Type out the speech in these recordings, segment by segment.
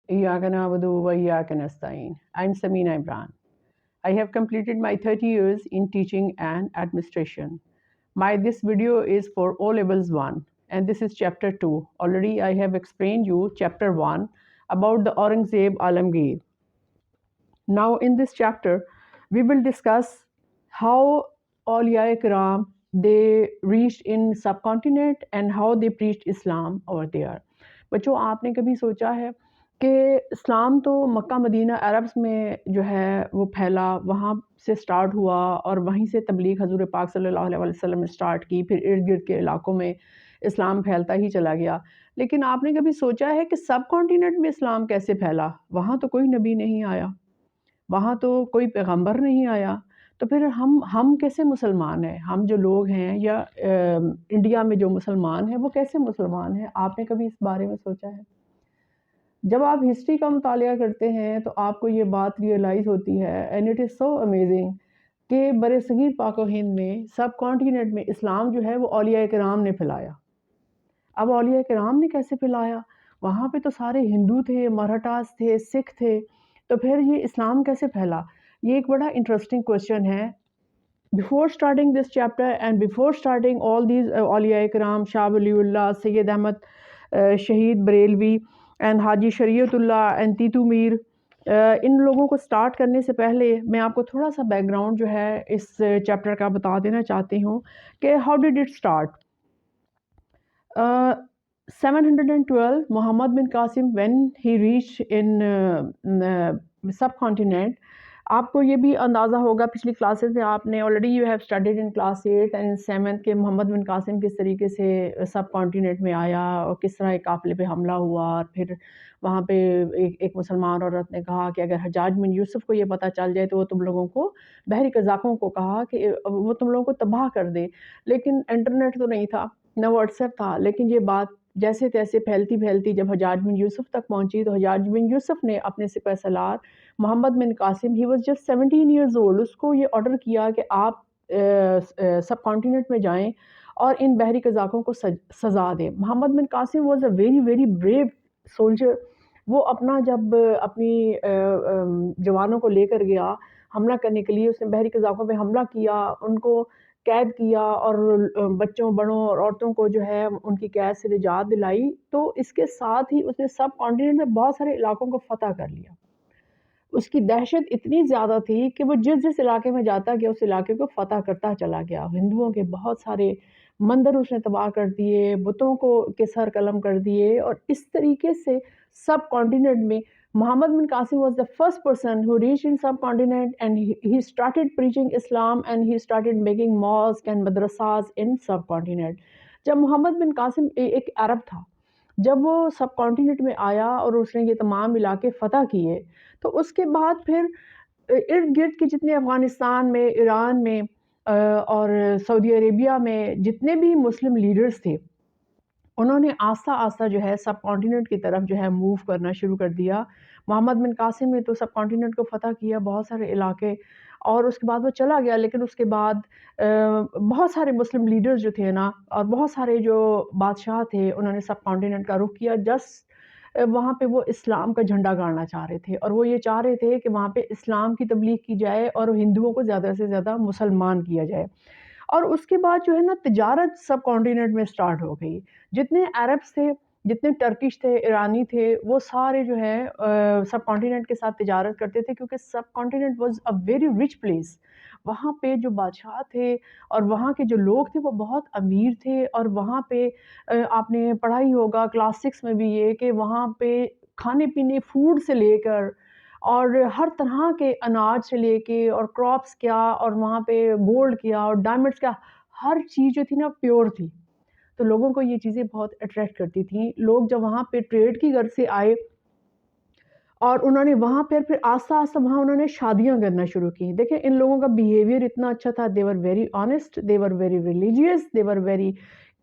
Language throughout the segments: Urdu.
إياك نعبد وإياك نستعين. I'm Samina Imran. I have completed my 30 years in teaching and administration. This video is for O Levels 1 and this is chapter 2. Already I have explained you chapter 1 about the Aurangzeb Alamgir. Now in this chapter we will discuss how Awliya Kiram they reached in subcontinent and how they preached Islam over there. بچوں آپ نے کبھی سوچا ہے کہ اسلام تو مکہ مدینہ عربس میں جو ہے وہ پھیلا، وہاں سے سٹارٹ ہوا اور وہیں سے تبلیغ حضور پاک صلی اللہ علیہ وسلم نے سٹارٹ کی، پھر ارد گرد کے علاقوں میں اسلام پھیلتا ہی چلا گیا. لیکن آپ نے کبھی سوچا ہے کہ سب کانٹیننٹ میں اسلام کیسے پھیلا؟ وہاں تو کوئی نبی نہیں آیا، وہاں تو کوئی پیغمبر نہیں آیا، تو پھر ہم کیسے مسلمان ہیں؟ ہم جو لوگ ہیں یا انڈیا میں جو مسلمان ہیں وہ کیسے مسلمان ہیں؟ آپ نے کبھی اس بارے میں سوچا ہے؟ جب آپ ہسٹری کا مطالعہ کرتے ہیں تو آپ کو یہ بات ریئلائز ہوتی ہے and it is so amazing کہ بر صغیر پاک و ہند میں سب کانٹیننٹ میں اسلام جو ہے وہ اولیاء کرام نے پھیلایا. اب اولیاء کرام نے کیسے پھیلایا؟ وہاں پہ تو سارے ہندو تھے، مراٹھاس تھے، سکھ تھے، تو پھر یہ اسلام کیسے پھیلا؟ یہ ایک بڑا انٹرسٹنگ کوشچن ہے. Before starting this chapter and before starting all these Awliya Ikram, Shah Waliullah, Sayyid Ahmad Shaheed Barelvi and Haji Shariatullah and Titu Mir, ان لوگوں کو سٹارٹ کرنے سے پہلے میں آپ کو تھوڑا سا بیک گراؤنڈ جو ہے اس چیپٹر کا بتا دینا چاہتی ہوں کہ how did it start. 712 Muhammad bin Qasim when he reached in subcontinent. آپ کو یہ بھی اندازہ ہوگا پچھلی کلاسز میں آپ نے already you have studied in class 8 and 7 کہ محمد بن قاسم کس طریقے سے سب کانٹیننٹ میں آیا اور کس طرح ایک قافلے پہ حملہ ہوا، اور پھر وہاں پہ ایک مسلمان عورت نے کہا کہ اگر حجاج بن یوسف کو یہ پتہ چل جائے تو وہ تم لوگوں کو، بحری قزاقوں کو کہا کہ وہ تم لوگوں کو تباہ کر دے. لیکن انٹرنیٹ تو نہیں تھا، نہ واٹس ایپ تھا، لیکن یہ بات جیسے تیسے پھیلتی جب حجاج بن یوسف تک پہنچی تو حجاج بن یوسف نے اپنے سپہ سالار محمد بن قاسم ہی واز جسٹ 17 ایئرز اولڈ، اس کو یہ آرڈر کیا کہ آپ سب کانٹیننٹ میں جائیں اور ان بحری قزاقوں کو سزا دیں. Muhammad bin Qasim was a very very brave soldier. وہ جب اپنی جوانوں کو لے کر گیا حملہ کرنے کے لیے، اس نے بحری قزاقوں پہ حملہ کیا، ان کو قید کیا اور بچوں بڑوں اور عورتوں کو جو ہے ان کی قید سے نجات دلائی. تو اس کے ساتھ ہی اس نے سب کانٹیننٹ میں بہت سارے علاقوں کو فتح کر لیا. اس کی دہشت اتنی زیادہ تھی کہ وہ جس علاقے میں جاتا گیا اس علاقے کو فتح کرتا چلا گیا. ہندوؤں کے بہت سارے مندر اس نے تباہ کر دیے، بتوں کو کے سر قلم کر دیے، اور اس طریقے سے سب کانٹیننٹ میں محمد bin Qasim was the first person who reached in subcontinent and he started preaching Islam and he started making mosques and madrasas in subcontinent. جب محمد بن قاسم ایک عرب تھا، جب وہ سب کانٹیننٹ میں آیا اور اس نے یہ تمام علاقے فتح کیے تو اس کے بعد پھر ارد گرد کے جتنے افغانستان میں، ایران میں اور سعودی عربیہ میں جتنے بھی مسلم لیڈرز تھے، انہوں نے آہستہ آہستہ جو ہے سب کانٹیننٹ کی طرف جو ہے موو کرنا شروع کر دیا. محمد بن قاسم نے تو سب کانٹیننٹ کو فتح کیا، بہت سارے علاقے، اور اس کے بعد وہ چلا گیا. لیکن اس کے بعد بہت سارے مسلم لیڈرز جو تھے نا، اور بہت سارے جو بادشاہ تھے، انہوں نے سب کانٹیننٹ کا رخ کیا. وہاں پہ وہ اسلام کا جھنڈا گاڑنا چاہ رہے تھے، اور وہ یہ چاہ رہے تھے کہ وہاں پہ اسلام کی تبلیغ کی جائے اور ہندوؤں کو زیادہ سے زیادہ مسلمان کیا جائے. اور اس کے بعد جو ہے نا تجارت سب کانٹیننٹ میں سٹارٹ ہو گئی. جتنے عربس تھے، جتنے ٹرکش تھے، ایرانی تھے، وہ سارے جو ہے سب کانٹیننٹ کے ساتھ تجارت کرتے تھے، کیونکہ subcontinent was a very rich place. وہاں پہ جو بادشاہ تھے اور وہاں کے جو لوگ تھے وہ بہت امیر تھے. اور وہاں پہ آپ نے پڑھا ہی ہوگا کلاس 6 میں بھی یہ کہ وہاں پہ کھانے پینے، فوڈ سے لے کر اور ہر طرح کے اناج سے لے کے اور کراپس کیا، اور وہاں پہ گولڈ کیا اور ڈائمنڈس کیا، ہر چیز جو تھی نا پیور تھی. تو لوگوں کو یہ چیزیں بہت اٹریکٹ کرتی تھیں. لوگ جب وہاں پہ ٹریڈ کی غرض سے آئے اور انہوں نے وہاں پھر آہستہ آہستہ وہاں انہوں نے شادیاں کرنا شروع کی. دیکھیں ان لوگوں کا بیہیویئر اتنا اچھا تھا. They were very honest, they were very religious, they were very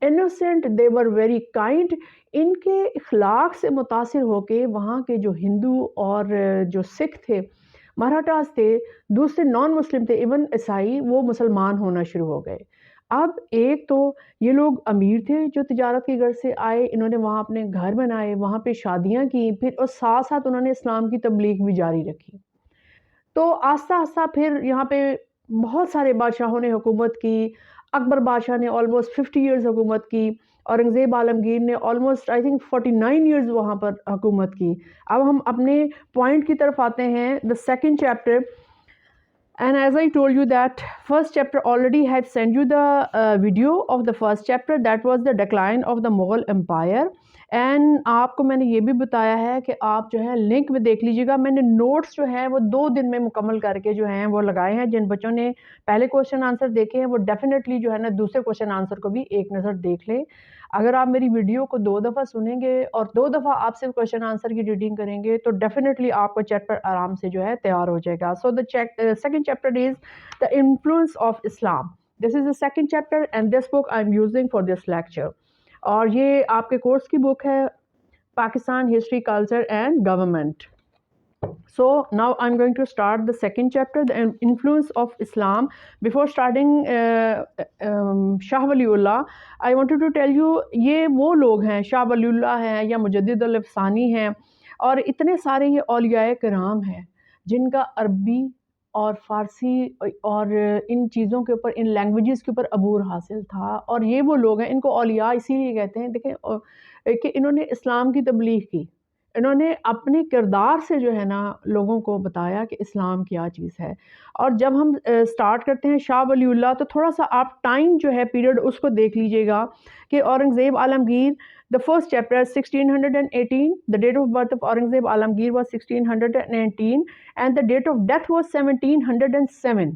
innocent, they were very kind. ان کے اخلاق سے متاثر ہو کے وہاں کے جو ہندو اور جو سکھ تھے، مراٹھاس تھے، دوسرے نان مسلم تھے، ایون عیسائی، وہ مسلمان ہونا شروع ہو گئے. اب ایک تو یہ لوگ امیر تھے جو تجارت کی غرض سے آئے، انہوں نے وہاں اپنے گھر بنائے، وہاں پہ شادیاں کی، پھر اور ساتھ ساتھ انہوں نے اسلام کی تبلیغ بھی جاری رکھی. تو آہستہ آہستہ پھر یہاں پہ بہت سارے بادشاہوں نے حکومت کی. اکبر بادشاہ نے آلموسٹ 50 ایئرز حکومت کی. اورنگزیب عالمگیر نے آلموسٹ آئی تھنک 49 ایئرز وہاں پر حکومت کی. اب ہم اپنے پوائنٹ کی طرف آتے ہیں. دا second chapter. And as I told you that first chapter already had sent you the video of the first chapter, that was the decline of the Mughal Empire. And آپ کو میں نے یہ بھی بتایا ہے کہ آپ جو ہے لنک میں دیکھ لیجیے گا. میں نے نوٹس جو ہیں وہ 2 دن میں مکمل کر کے جو ہیں وہ لگائے ہیں. جن بچوں نے پہلے کوشچن آنسر دیکھے ہیں وہ ڈیفینیٹلی جو ہے نا دوسرے کوشچن آنسر کو بھی ایک نظر دیکھ لیں. اگر آپ میری ویڈیو کو 2 دفعہ سنیں گے اور 2 دفعہ آپ صرف کوشچن آنسر کی ریڈنگ کریں گے تو ڈیفینیٹلی آپ کا چیپٹر آرام سے جو ہے تیار ہو جائے گا. So the second chapter is the influence of Islam. This is the second chapter and this book I'm using for this lecture. اور یہ آپ کے کورس کی بک ہے Pakistan history culture and government. So now I'm going to start the second chapter, the influence of Islam. Before starting Shah Waliullah, I wanted to tell you یہ وہ لوگ ہیں شاہ ولی اللہ ہیں یا مجدد الافسانی ہیں اور اتنے سارے یہ اولیاء کرام ہیں جن کا عربی اور فارسی اور ان چیزوں کے اوپر ان لینگویجز کے اوپر عبور حاصل تھا. اور یہ وہ لوگ ہیں ان کو اولیاء اسی لیے کہتے ہیں. دیکھیں کہ انہوں نے اسلام کی تبلیغ کی, انہوں نے اپنے کردار سے جو ہے نا لوگوں کو بتایا کہ اسلام کیا چیز ہے. اور جب ہم سٹارٹ کرتے ہیں شاہ ولی اللہ تو تھوڑا سا آپ ٹائم جو ہے پیریڈ اس کو دیکھ لیجئے گا کہ اورنگزیب عالمگیر the first chapter 1618, the date of birth of Aurangzeb Alamgir was 1618 and the date of death was 1707.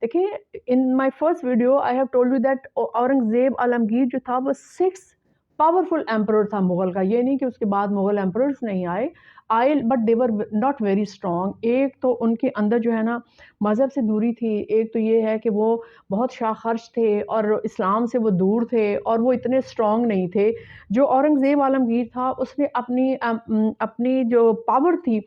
دیکھیں in my first video I have told you that Aurangzeb Alamgir جو تھا وہ 6 پاورفل ایمپرر تھا مغل کا. یہ نہیں کہ اس کے بعد مغل ایمپررز نہیں آئے but they were not very strong. ایک تو ان کے اندر جو ہے نا مذہب سے دوری تھی, ایک تو یہ ہے کہ وہ بہت شاہ خرچ تھے اور اسلام سے وہ دور تھے اور وہ اتنے اسٹرانگ نہیں تھے. جو اورنگزیب عالمگیر تھا اس نے اپنی جو پاور تھی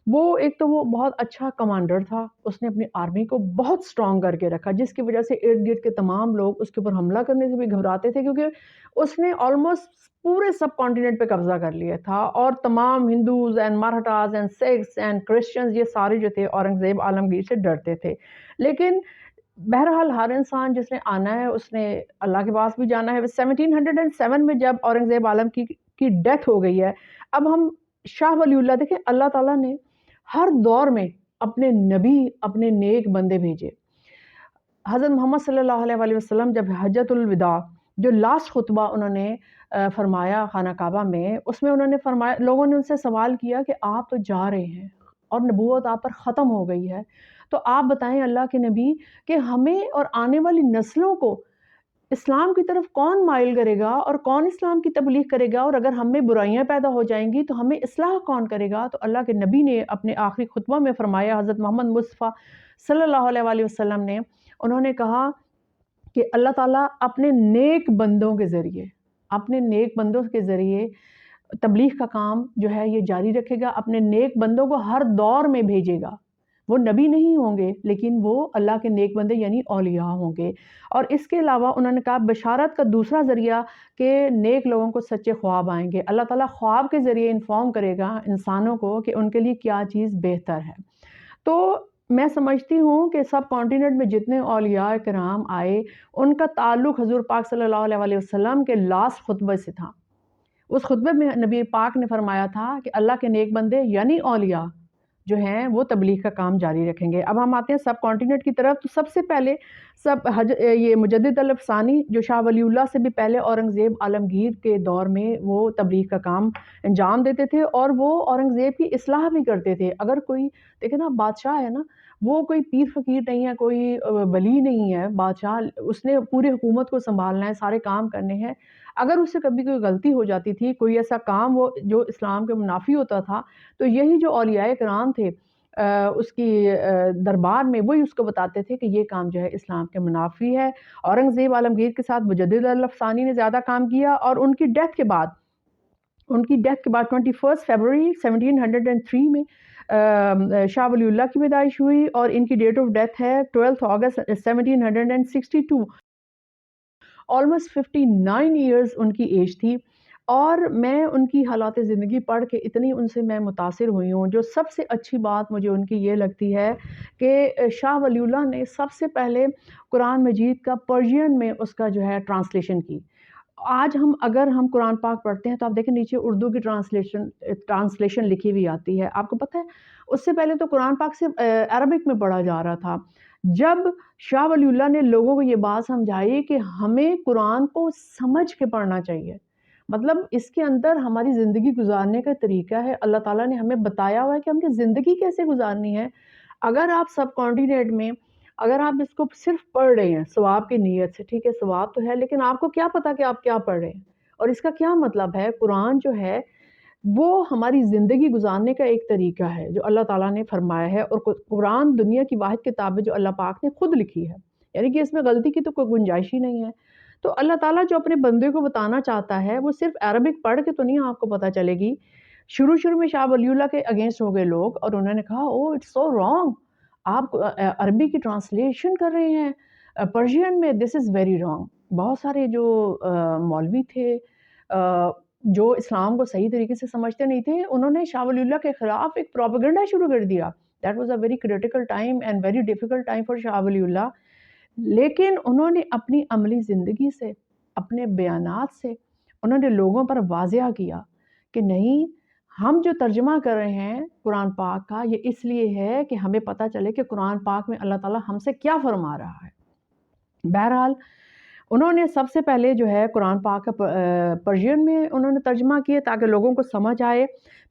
وہ ایک تو وہ بہت اچھا کمانڈر تھا, اس نے اپنی آرمی کو بہت اسٹرانگ کر کے رکھا جس کی وجہ سے ارد گرد کے تمام لوگ اس کے اوپر حملہ کرنے سے بھی گھبراتے تھے کیونکہ اس نے آلموسٹ پورے سب کانٹیننٹ پہ قبضہ کر لیا تھا. اور تمام Hindus and Marathas and Sikhs and Christians یہ سارے جو تھے اورنگزیب عالمگیر سے ڈرتے تھے. لیکن بہرحال ہر انسان جس نے آنا ہے اس نے اللہ کے پاس بھی جانا ہے. 1707 میں جب اورنگزیب عالم کی ڈیتھ ہو گئی ہے, اب ہم شاہ ولی اللہ دیکھیں اللہ تعالیٰ نے ہر دور میں اپنے نبی اپنے نیک بندے بھیجے. حضرت محمد صلی اللہ علیہ وسلم جب حجۃ الوداع جو لاسٹ خطبہ انہوں نے فرمایا خانہ کعبہ میں, اس میں انہوں نے فرمایا, لوگوں نے ان سے سوال کیا کہ آپ تو جا رہے ہیں اور نبوت آپ پر ختم ہو گئی ہے, تو آپ بتائیں اللہ کے نبی کہ ہمیں اور آنے والی نسلوں کو اسلام کی طرف کون مائل کرے گا اور کون اسلام کی تبلیغ کرے گا, اور اگر ہم میں برائیاں پیدا ہو جائیں گی تو ہمیں اصلاح کون کرے گا. تو اللہ کے نبی نے اپنے آخری خطبہ میں فرمایا, حضرت محمد مصطفیٰ صلی اللہ علیہ وسلم نے, انہوں نے کہا کہ اللہ تعالیٰ اپنے نیک بندوں کے ذریعے تبلیغ کا کام جو ہے یہ جاری رکھے گا, اپنے نیک بندوں کو ہر دور میں بھیجے گا. وہ نبی نہیں ہوں گے لیکن وہ اللہ کے نیک بندے یعنی اولیاء ہوں گے. اور اس کے علاوہ انہوں نے کہا بشارت کا دوسرا ذریعہ کہ نیک لوگوں کو سچے خواب آئیں گے. اللہ تعالیٰ خواب کے ذریعے انفارم کرے گا انسانوں کو کہ ان کے لیے کیا چیز بہتر ہے. تو میں سمجھتی ہوں کہ سب کانٹیننٹ میں جتنے اولیاء کرام آئے ان کا تعلق حضور پاک صلی اللہ علیہ وسلم کے لاسٹ خطبے سے تھا. اس خطبے میں نبی پاک نے فرمایا تھا کہ اللہ کے نیک بندے یعنی اولیاء جو ہیں وہ تبلیغ کا کام جاری رکھیں گے. اب ہم آتے ہیں سب کانٹیننٹ کی طرف. تو سب سے پہلے یہ مجدد الافسانی جو شاہ ولی اللہ سے بھی پہلے اورنگزیب عالمگیر کے دور میں وہ تبلیغ کا کام انجام دیتے تھے اور وہ اورنگزیب کی اصلاح بھی کرتے تھے. اگر کوئی دیکھیں نا بادشاہ ہے نا, وہ کوئی پیر فقیر نہیں ہے, کوئی ولی نہیں ہے بادشاہ, اس نے پوری حکومت کو سنبھالنا ہے, سارے کام کرنے ہیں. اگر اس سے کبھی کوئی غلطی ہو جاتی تھی, کوئی ایسا کام وہ جو اسلام کے منافی ہوتا تھا, تو یہی جو اولیاء کرام تھے اس کی دربار میں وہی اس کو بتاتے تھے کہ یہ کام جو ہے اسلام کے منافی ہے. اورنگزیب عالمگیر کے ساتھ مجدد الافسانی نے زیادہ کام کیا اور ان کی ڈیتھ کے بعد 21 فروری 1703 میں شاہ ولی اللہ کی پیدائش ہوئی اور ان کی ڈیٹ آف ڈیتھ ہے 12 اگست 1762. آلموسٹ 59 ایئرز ان کی ایج تھی، اور میں ان کی حالات زندگی پڑھ کے اتنی ان سے میں متاثر ہوئی ہوں. جو سب سے اچھی بات مجھے ان کی یہ لگتی ہے کہ شاہ ولی اللہ نے سب سے پہلے قرآن مجید کا پرشین میں اس کا جو ہے ٹرانسلیشن کی. آج اگر ہم قرآن پاک پڑھتے ہیں تو آپ دیکھیں نیچے اردو کی ٹرانسلیشن لکھی ہوئی آتی ہے. آپ کو پتہ ہے اس سے پہلے تو قرآن پاک صرف عربک میں پڑھا جا رہا تھا. جب شاہ ولی اللہ نے لوگوں کو یہ بات سمجھائی کہ ہمیں قرآن کو سمجھ کے پڑھنا چاہیے، مطلب اس کے اندر ہماری زندگی گزارنے کا طریقہ ہے، اللہ تعالیٰ نے ہمیں بتایا ہوا ہے کہ ہمیں زندگی کیسے گزارنی ہے. اگر آپ سب کانٹیننٹ میں اگر آپ اس کو صرف پڑھ رہے ہیں ثواب کی نیت سے، ٹھیک ہے ثواب تو ہے، لیکن آپ کو کیا پتا کہ آپ کیا پڑھ رہے ہیں اور اس کا کیا مطلب ہے. قرآن جو ہے وہ ہماری زندگی گزارنے کا ایک طریقہ ہے جو اللہ تعالیٰ نے فرمایا ہے، اور قرآن دنیا کی واحد کتاب ہے جو اللہ پاک نے خود لکھی ہے، یعنی کہ اس میں غلطی کی تو کوئی گنجائش ہی نہیں ہے. تو اللہ تعالیٰ جو اپنے بندے کو بتانا چاہتا ہے وہ صرف عربک پڑھ کے تو نہیں آپ کو پتہ چلے گی. شروع میں شاہ ولی اللہ کے اگینسٹ ہو گئے لوگ، اور انہوں نے کہا او اٹس سو رانگ، آپ عربی کی ٹرانسلیشن کر رہے ہیں پرشین میں، دس از ویری رانگ. بہت سارے جو مولوی تھے جو اسلام کو صحیح طریقے سے سمجھتے نہیں تھے، انہوں نے شاہ ولی اللہ کے خلاف ایک پروپیگنڈا شروع کر دیا. That was a very critical time and very difficult time for Shah Wali Ullah. لیکن انہوں نے اپنی عملی زندگی سے، اپنے بیانات سے انہوں نے لوگوں پر واضح کیا کہ نہیں، ہم جو ترجمہ کر رہے ہیں قرآن پاک کا یہ اس لیے ہے کہ ہمیں پتہ چلے کہ قرآن پاک میں اللہ تعالیٰ ہم سے کیا فرما رہا ہے. بہرحال انہوں نے سب سے پہلے جو ہے قرآن پاک کا پرشین میں انہوں نے ترجمہ کیا تاکہ لوگوں کو سمجھ آئے.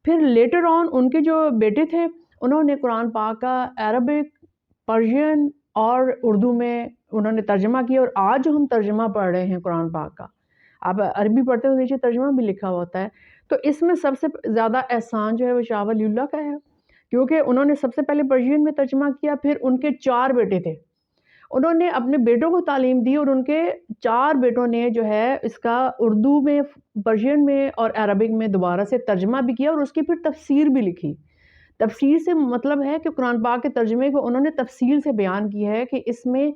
پھر لیٹر آن ان کے جو بیٹے تھے انہوں نے قرآن پاک کا عربک، پرشین اور اردو میں انہوں نے ترجمہ کیا، اور آج جو ہم ترجمہ پڑھ رہے ہیں قرآن پاک کا، آپ عربی پڑھتے تو نیچے ترجمہ بھی لکھا ہوتا ہے. تو اس میں سب سے زیادہ احسان جو ہے وہ شاہ ولی اللہ کا ہے، کیونکہ انہوں نے سب سے پہلے پرشین میں ترجمہ کیا. پھر ان کے 4 بیٹے تھے، انہوں نے اپنے بیٹوں کو تعلیم دی، اور ان کے 4 بیٹوں نے جو ہے اس کا اردو میں، پرشین میں اور عربک میں دوبارہ سے ترجمہ بھی کیا، اور اس کی پھر تفسیر بھی لکھی. تفسیر سے مطلب ہے کہ قرآن پاک کے ترجمے کو انہوں نے تفصیل سے بیان کی ہے کہ اس میں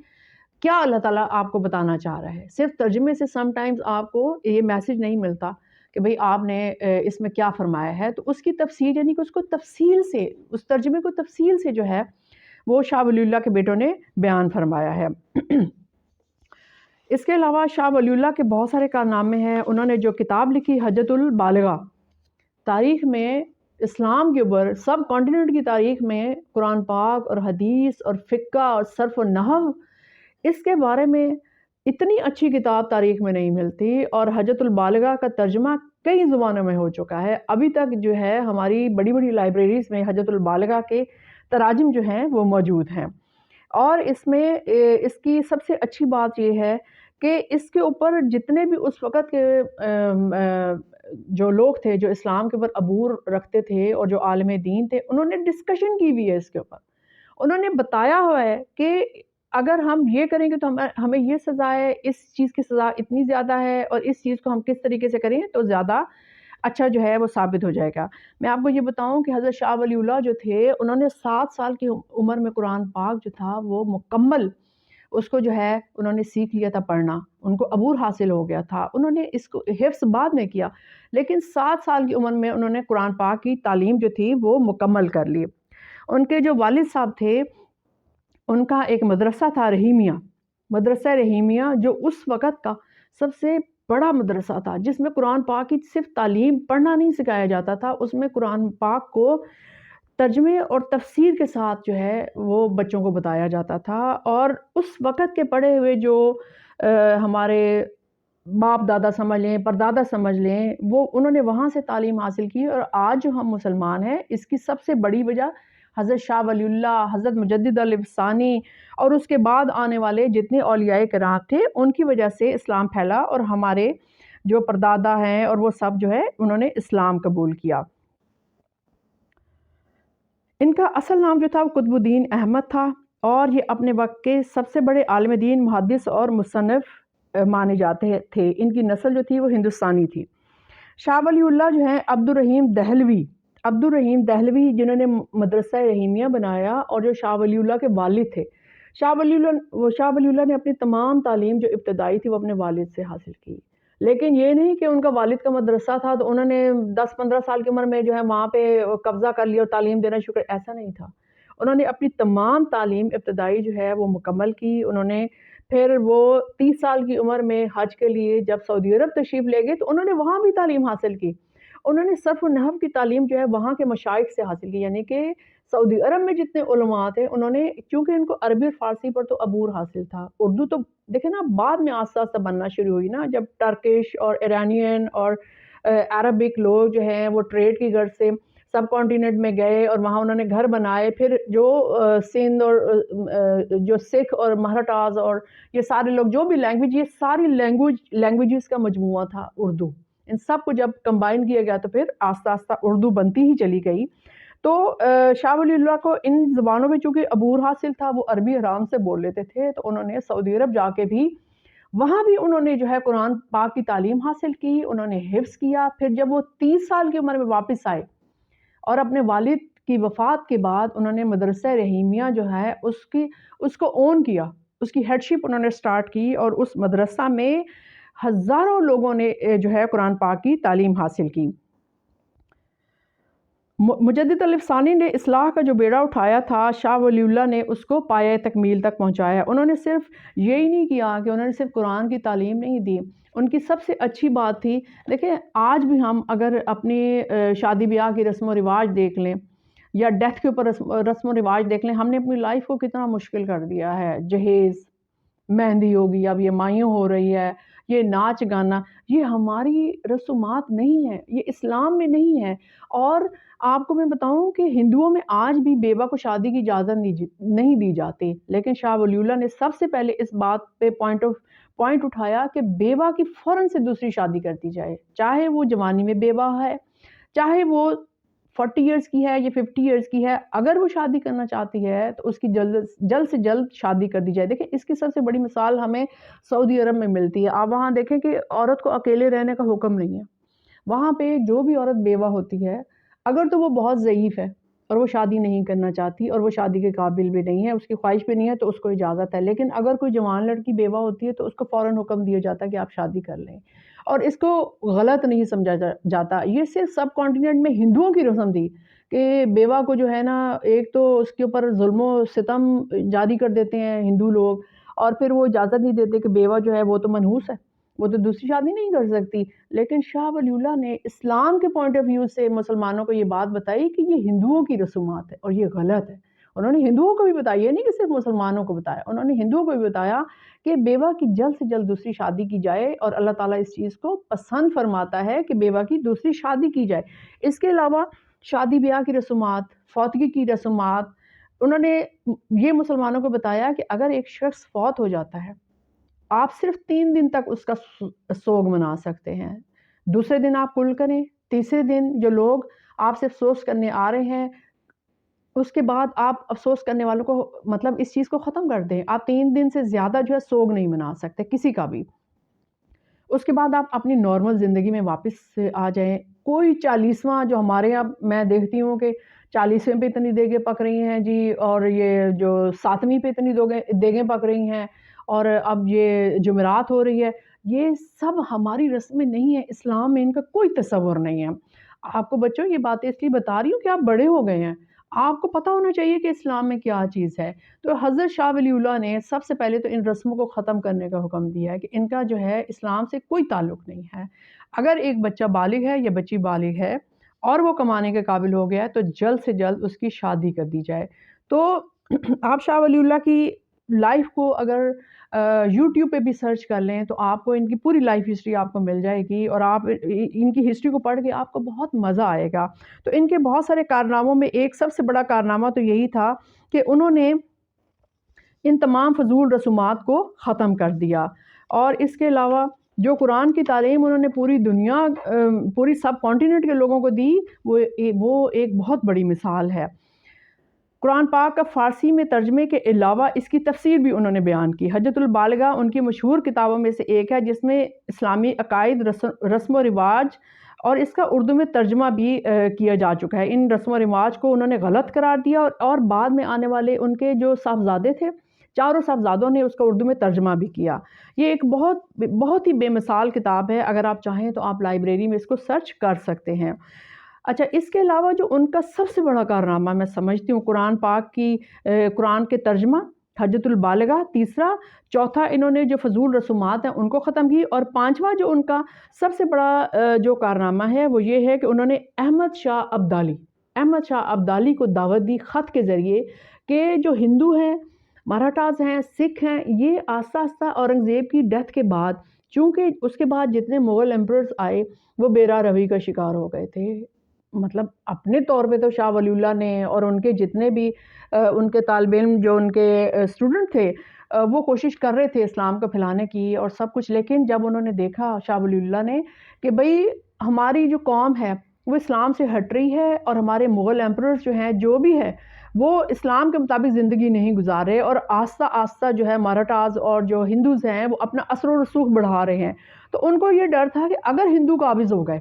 کیا اللہ تعالیٰ آپ کو بتانا چاہ رہا ہے. صرف ترجمے سے سم ٹائمز آپ کو یہ میسج نہیں ملتا کہ بھئی آپ نے اس میں کیا فرمایا ہے. تو اس کی تفسیر یعنی کہ اس کو تفصیل سے، اس ترجمے کو تفصیل سے جو ہے وہ شاہ ولی اللہ کے بیٹوں نے بیان فرمایا ہے. اس کے علاوہ شاہ ولی اللہ کے بہت سارے کارنامے ہیں. انہوں نے جو کتاب لکھی حجۃ البالغہ، تاریخ میں اسلام کے اوپر سب کانٹیننٹ کی تاریخ میں قرآن پاک اور حدیث اور فقہ اور صرف و نحو، اس کے بارے میں اتنی اچھی کتاب تاریخ میں نہیں ملتی. اور حجۃ البالغہ کا ترجمہ کئی زبانوں میں ہو چکا ہے. ابھی تک جو ہے ہماری بڑی بڑی لائبریریز میں حجۃ البالغہ کے تراجم جو ہیں وہ موجود ہیں. اور اس میں اس کی سب سے اچھی بات یہ ہے کہ اس کے اوپر جتنے بھی اس وقت کے جو لوگ تھے جو اسلام کے اوپر عبور رکھتے تھے اور جو عالم دین تھے، انہوں نے ڈسکشن کی ہوئی ہے اس کے اوپر. انہوں نے بتایا ہوا ہے کہ اگر ہم یہ کریں گے تو ہمیں یہ سزا ہے، اس چیز کی سزا اتنی زیادہ ہے، اور اس چیز کو ہم کس طریقے سے کریں تو زیادہ اچھا جو ہے وہ ثابت ہو جائے گا. میں آپ کو یہ بتاؤں کہ حضرت شاہ ولی اللہ جو تھے انہوں نے 7 سال کی عمر میں قرآن پاک جو تھا وہ مکمل اس کو جو ہے انہوں نے سیکھ لیا تھا پڑھنا. ان کو عبور حاصل ہو گیا تھا. انہوں نے اس کو حفظ بعد میں کیا، لیکن 7 سال کی عمر میں انہوں نے قرآن پاک کی تعلیم جو تھی وہ مکمل کر لی. ان کے جو والد صاحب تھے ان کا ایک مدرسہ تھا رحیمیہ، مدرسہ رحیمیہ جو اس وقت کا سب سے بڑا مدرسہ تھا، جس میں قرآن پاک کی صرف تعلیم پڑھنا نہیں سکھایا جاتا تھا، اس میں قرآن پاک کو ترجمے اور تفسیر کے ساتھ جو ہے وہ بچوں کو بتایا جاتا تھا. اور اس وقت کے پڑھے ہوئے جو ہمارے باپ دادا سمجھ لیں، پردادا سمجھ لیں، وہ انہوں نے وہاں سے تعلیم حاصل کی. اور آج جو ہم مسلمان ہیں اس کی سب سے بڑی وجہ حضرت شاہ ولی اللہ، حضرت مجدد علیہ ثانی اور اس کے بعد آنے والے جتنے اولیاء کرام تھے ان کی وجہ سے اسلام پھیلا، اور ہمارے جو پردادا ہیں اور وہ سب جو ہے انہوں نے اسلام قبول کیا. ان کا اصل نام جو تھا وہ قطب الدین احمد تھا، اور یہ اپنے وقت کے سب سے بڑے عالم دین، محدث اور مصنف مانے جاتے تھے. ان کی نسل جو تھی وہ ہندوستانی تھی. شاہ ولی اللہ جو ہیں عبد الرحیم دہلوی جنہوں نے مدرسہ رحیمیہ بنایا، اور جو شاہ ولی اللہ کے والد تھے شاہ ولی اللہ نے اپنی تمام تعلیم جو ابتدائی تھی وہ اپنے والد سے حاصل کی، لیکن یہ نہیں کہ ان کا والد کا مدرسہ تھا تو انہوں نے 10-15 سال کی عمر میں جو ہے وہاں پہ قبضہ کر لیا اور تعلیم دینا شروع کر، ایسا نہیں تھا۔ انہوں نے اپنی تمام تعلیم ابتدائی جو ہے وہ مکمل کی۔ انہوں نے پھر وہ 30 سال کی عمر میں حج کے لیے جب سعودی عرب تشریف لے گئے تو انہوں نے وہاں بھی تعلیم حاصل کی۔ انہوں نے صرف و نحو کی تعلیم جو ہے وہاں کے مشائخ سے حاصل کی، یعنی کہ سعودی عرب میں جتنے علماء تھے انہوں نے، چونکہ ان کو عربی اور فارسی پر تو عبور حاصل تھا، اردو تو دیکھیں نا بعد میں آہستہ آہستہ بننا شروع ہوئی نا، جب ٹرکش اور ایرانین اور عربک لوگ جو ہیں وہ ٹریڈ کی غرض سے سب کانٹیننٹ میں گئے اور وہاں انہوں نے گھر بنائے، پھر جو سندھ اور جو سکھ اور مراٹھاز اور یہ سارے لوگ جو بھی لینگویج، یہ ساری لینگویجز کا مجموعہ تھا اردو، ان سب کو جب کمبائن کیا گیا تو پھر آہستہ آہستہ اردو بنتی ہی چلی گئی۔ تو شاہ ولی اللہ کو ان زبانوں میں چونکہ عبور حاصل تھا، وہ عربی آرام سے بول لیتے تھے، تو انہوں نے سعودی عرب جا کے بھی وہاں بھی انہوں نے جو ہے قرآن پاک کی تعلیم حاصل کی، انہوں نے حفظ کیا۔ پھر جب وہ 30 سال کی عمر میں واپس آئے اور اپنے والد کی وفات کے بعد انہوں نے مدرسہ رحیمیہ جو ہے اس کو اون کیا، اس کی ہیڈشپ انہوں نے سٹارٹ کی، اور اس مدرسہ میں ہزاروں لوگوں نے جو ہے قرآن پاک کی تعلیم حاصل کی۔ مجدد الف ثانی نے اصلاح کا جو بیڑا اٹھایا تھا، شاہ ولی اللہ نے اس کو پایہ تکمیل تک پہنچایا۔ انہوں نے صرف یہی نہیں کیا کہ انہوں نے صرف قرآن کی تعلیم نہیں دی، ان کی سب سے اچھی بات تھی، دیکھیں آج بھی ہم اگر اپنی شادی بیاہ کی رسم و رواج دیکھ لیں یا ڈیتھ کے اوپر رسم و رواج دیکھ لیں، ہم نے اپنی لائف کو کتنا مشکل کر دیا ہے۔ جہیز، مہندی ہوگی، اب یہ مائیوں ہو رہی ہے، یہ ناچ گانا، یہ ہماری رسومات نہیں ہے، یہ اسلام میں نہیں ہے۔ اور آپ کو میں بتاؤں کہ ہندوؤں میں آج بھی بیوہ کو شادی کی اجازت نہیں دی جاتی، لیکن شاہ ولی اللہ نے سب سے پہلے اس بات پہ پوائنٹ اٹھایا کہ بیوہ کی فوراً سے دوسری شادی کر دی جائے، چاہے وہ جوانی میں بیوہ ہے، چاہے وہ 40 ایئرز کی ہے یا 50 ایئرز کی ہے، اگر وہ شادی کرنا چاہتی ہے تو اس کی جلد سے جلد شادی کر دی جائے۔ دیکھیں اس کی سب سے بڑی مثال ہمیں سعودی عرب میں ملتی ہے۔ آپ وہاں دیکھیں کہ عورت کو اکیلے رہنے کا حکم نہیں ہے، وہاں پہ جو بھی عورت بیوہ ہوتی ہے، اگر تو وہ بہت ضعیف ہے اور وہ شادی نہیں کرنا چاہتی اور وہ شادی کے قابل بھی نہیں ہے، اس کی خواہش بھی نہیں ہے، تو اس کو اجازت ہے، لیکن اگر کوئی جوان لڑکی بیوہ ہوتی ہے تو اس کو فوراً حکم دیا جاتا ہے کہ آپ شادی کر لیں، اور اس کو غلط نہیں سمجھا جاتا۔ یہ صرف سب کانٹیننٹ میں ہندوؤں کی رسم تھی کہ بیوہ کو جو ہے نا، ایک تو اس کے اوپر ظلم و ستم جاری کر دیتے ہیں ہندو لوگ، اور پھر وہ اجازت نہیں دیتے کہ بیوہ جو ہے وہ تو منحوس ہے، وہ تو دوسری شادی نہیں کر سکتی۔ لیکن شاہ ولی اللہ نے اسلام کے پوائنٹ آف ویو سے مسلمانوں کو یہ بات بتائی کہ یہ ہندوؤں کی رسومات ہے اور یہ غلط ہے۔ انہوں نے ہندوؤں کو بھی بتایا، یہ نہیں کہ صرف مسلمانوں کو بتایا، انہوں نے ہندوؤں کو بھی بتایا کہ بیوہ کی جلد سے جلد دوسری شادی کی جائے، اور اللہ تعالیٰ اس چیز کو پسند فرماتا ہے کہ بیوہ کی دوسری شادی کی جائے۔ اس کے علاوہ شادی بیاہ کی رسومات، فوتگی کی رسومات، انہوں نے یہ مسلمانوں کو بتایا کہ اگر ایک شخص فوت ہو جاتا ہے، آپ صرف 3 دن تک اس کا سوگ منا سکتے ہیں، دوسرے دن آپ کل کریں، تیسرے دن جو لوگ آپ سے افسوس کرنے آ رہے ہیں اس کے بعد آپ افسوس کرنے والوں کو مطلب اس چیز کو ختم کر دیں۔ آپ 3 دن سے زیادہ جو ہے سوگ نہیں منا سکتے کسی کا بھی۔ اس کے بعد آپ اپنی نارمل زندگی میں واپس آ جائیں۔ کوئی 40واں جو ہمارے یہاں میں دیکھتی ہوں کہ 40ویں پہ اتنی دیگیں پک رہی ہیں جی، اور یہ جو 7ویں پہ اتنی دیگیں پک رہی ہیں، اور اب یہ جمعرات ہو رہی ہے، یہ سب ہماری رسم میں نہیں ہے، اسلام میں ان کا کوئی تصور نہیں ہے۔ آپ کو بچوں یہ باتیں اس لیے بتا رہی ہوں کہ آپ بڑے ہو گئے ہیں، آپ کو پتہ ہونا چاہیے کہ اسلام میں کیا چیز ہے۔ تو حضرت شاہ ولی اللہ نے سب سے پہلے تو ان رسموں کو ختم کرنے کا حکم دیا ہے کہ ان کا جو ہے اسلام سے کوئی تعلق نہیں ہے۔ اگر ایک بچہ بالغ ہے یا بچی بالغ ہے اور وہ کمانے کے قابل ہو گیا ہے تو جلد سے جلد اس کی شادی کر دی جائے۔ تو آپ شاہ ولی اللہ کی لائف کو اگر یوٹیوب پہ بھی سرچ کر لیں تو آپ کو ان کی پوری لائف ہسٹری آپ کو مل جائے گی، اور آپ ان کی ہسٹری کو پڑھ کے آپ کو بہت مزہ آئے گا۔ تو ان کے بہت سارے کارناموں میں ایک سب سے بڑا کارنامہ تو یہی تھا کہ انہوں نے ان تمام فضول رسومات کو ختم کر دیا، اور اس کے علاوہ جو قرآن کی تعلیم انہوں نے پوری دنیا پوری سب کانٹیننٹ کے لوگوں کو دی، وہ ایک بہت بڑی مثال ہے۔ قرآن پاک کا فارسی میں ترجمے کے علاوہ اس کی تفسیر بھی انہوں نے بیان کی۔ حجۃ البالغہ ان کی مشہور کتابوں میں سے ایک ہے جس میں اسلامی عقائد، رسم و رواج اور اس کا اردو میں ترجمہ بھی کیا جا چکا ہے۔ ان رسم و رواج کو انہوں نے غلط قرار دیا، اور بعد میں آنے والے ان کے جو صاحبزادے تھے چاروں صاحبزادوں نے اس کا اردو میں ترجمہ بھی کیا. یہ ایک بہت ہی بے مثال کتاب ہے. اگر آپ چاہیں تو آپ لائبریری میں اس کو سرچ کر سکتے ہیں. اچھا، اس کے علاوہ جو ان کا سب سے بڑا کارنامہ میں سمجھتی ہوں قرآن پاک کی قرآن کے ترجمہ حجۃ البالغہ تیسرا، چوتھا انہوں نے جو فضول رسومات ہیں ان کو ختم کی، اور پانچواں جو ان کا سب سے بڑا جو کارنامہ ہے وہ یہ ہے کہ انہوں نے احمد شاہ ابدالی کو دعوت دی خط کے ذریعے کہ جو ہندو ہیں، مراٹھاز ہیں، سکھ ہیں، یہ آہستہ آہستہ اورنگزیب کی ڈیتھ کے بعد، چونکہ اس کے بعد جتنے مغل ایمپررز آئے وہ بیرا روی کا شکار ہو گئے تھے. مطلب اپنے طور پہ تو شاہ ولی اللہ نے اور ان کے جتنے بھی ان کے طالب علم جو ان کے اسٹوڈنٹ تھے وہ کوشش کر رہے تھے اسلام کو پھیلانے کی اور سب کچھ، لیکن جب انہوں نے دیکھا شاہ ولی اللہ نے کہ بھئی ہماری جو قوم ہے وہ اسلام سے ہٹ رہی ہے اور ہمارے مغل ایمپررز جو ہیں جو بھی ہے وہ اسلام کے مطابق زندگی نہیں گزار رہے، اور آہستہ آہستہ جو ہے مراٹھاز اور جو ہندوز ہیں وہ اپنا اثر و رسوخ بڑھا رہے ہیں، تو ان کو یہ ڈر تھا کہ اگر ہندو قابض ہو گئے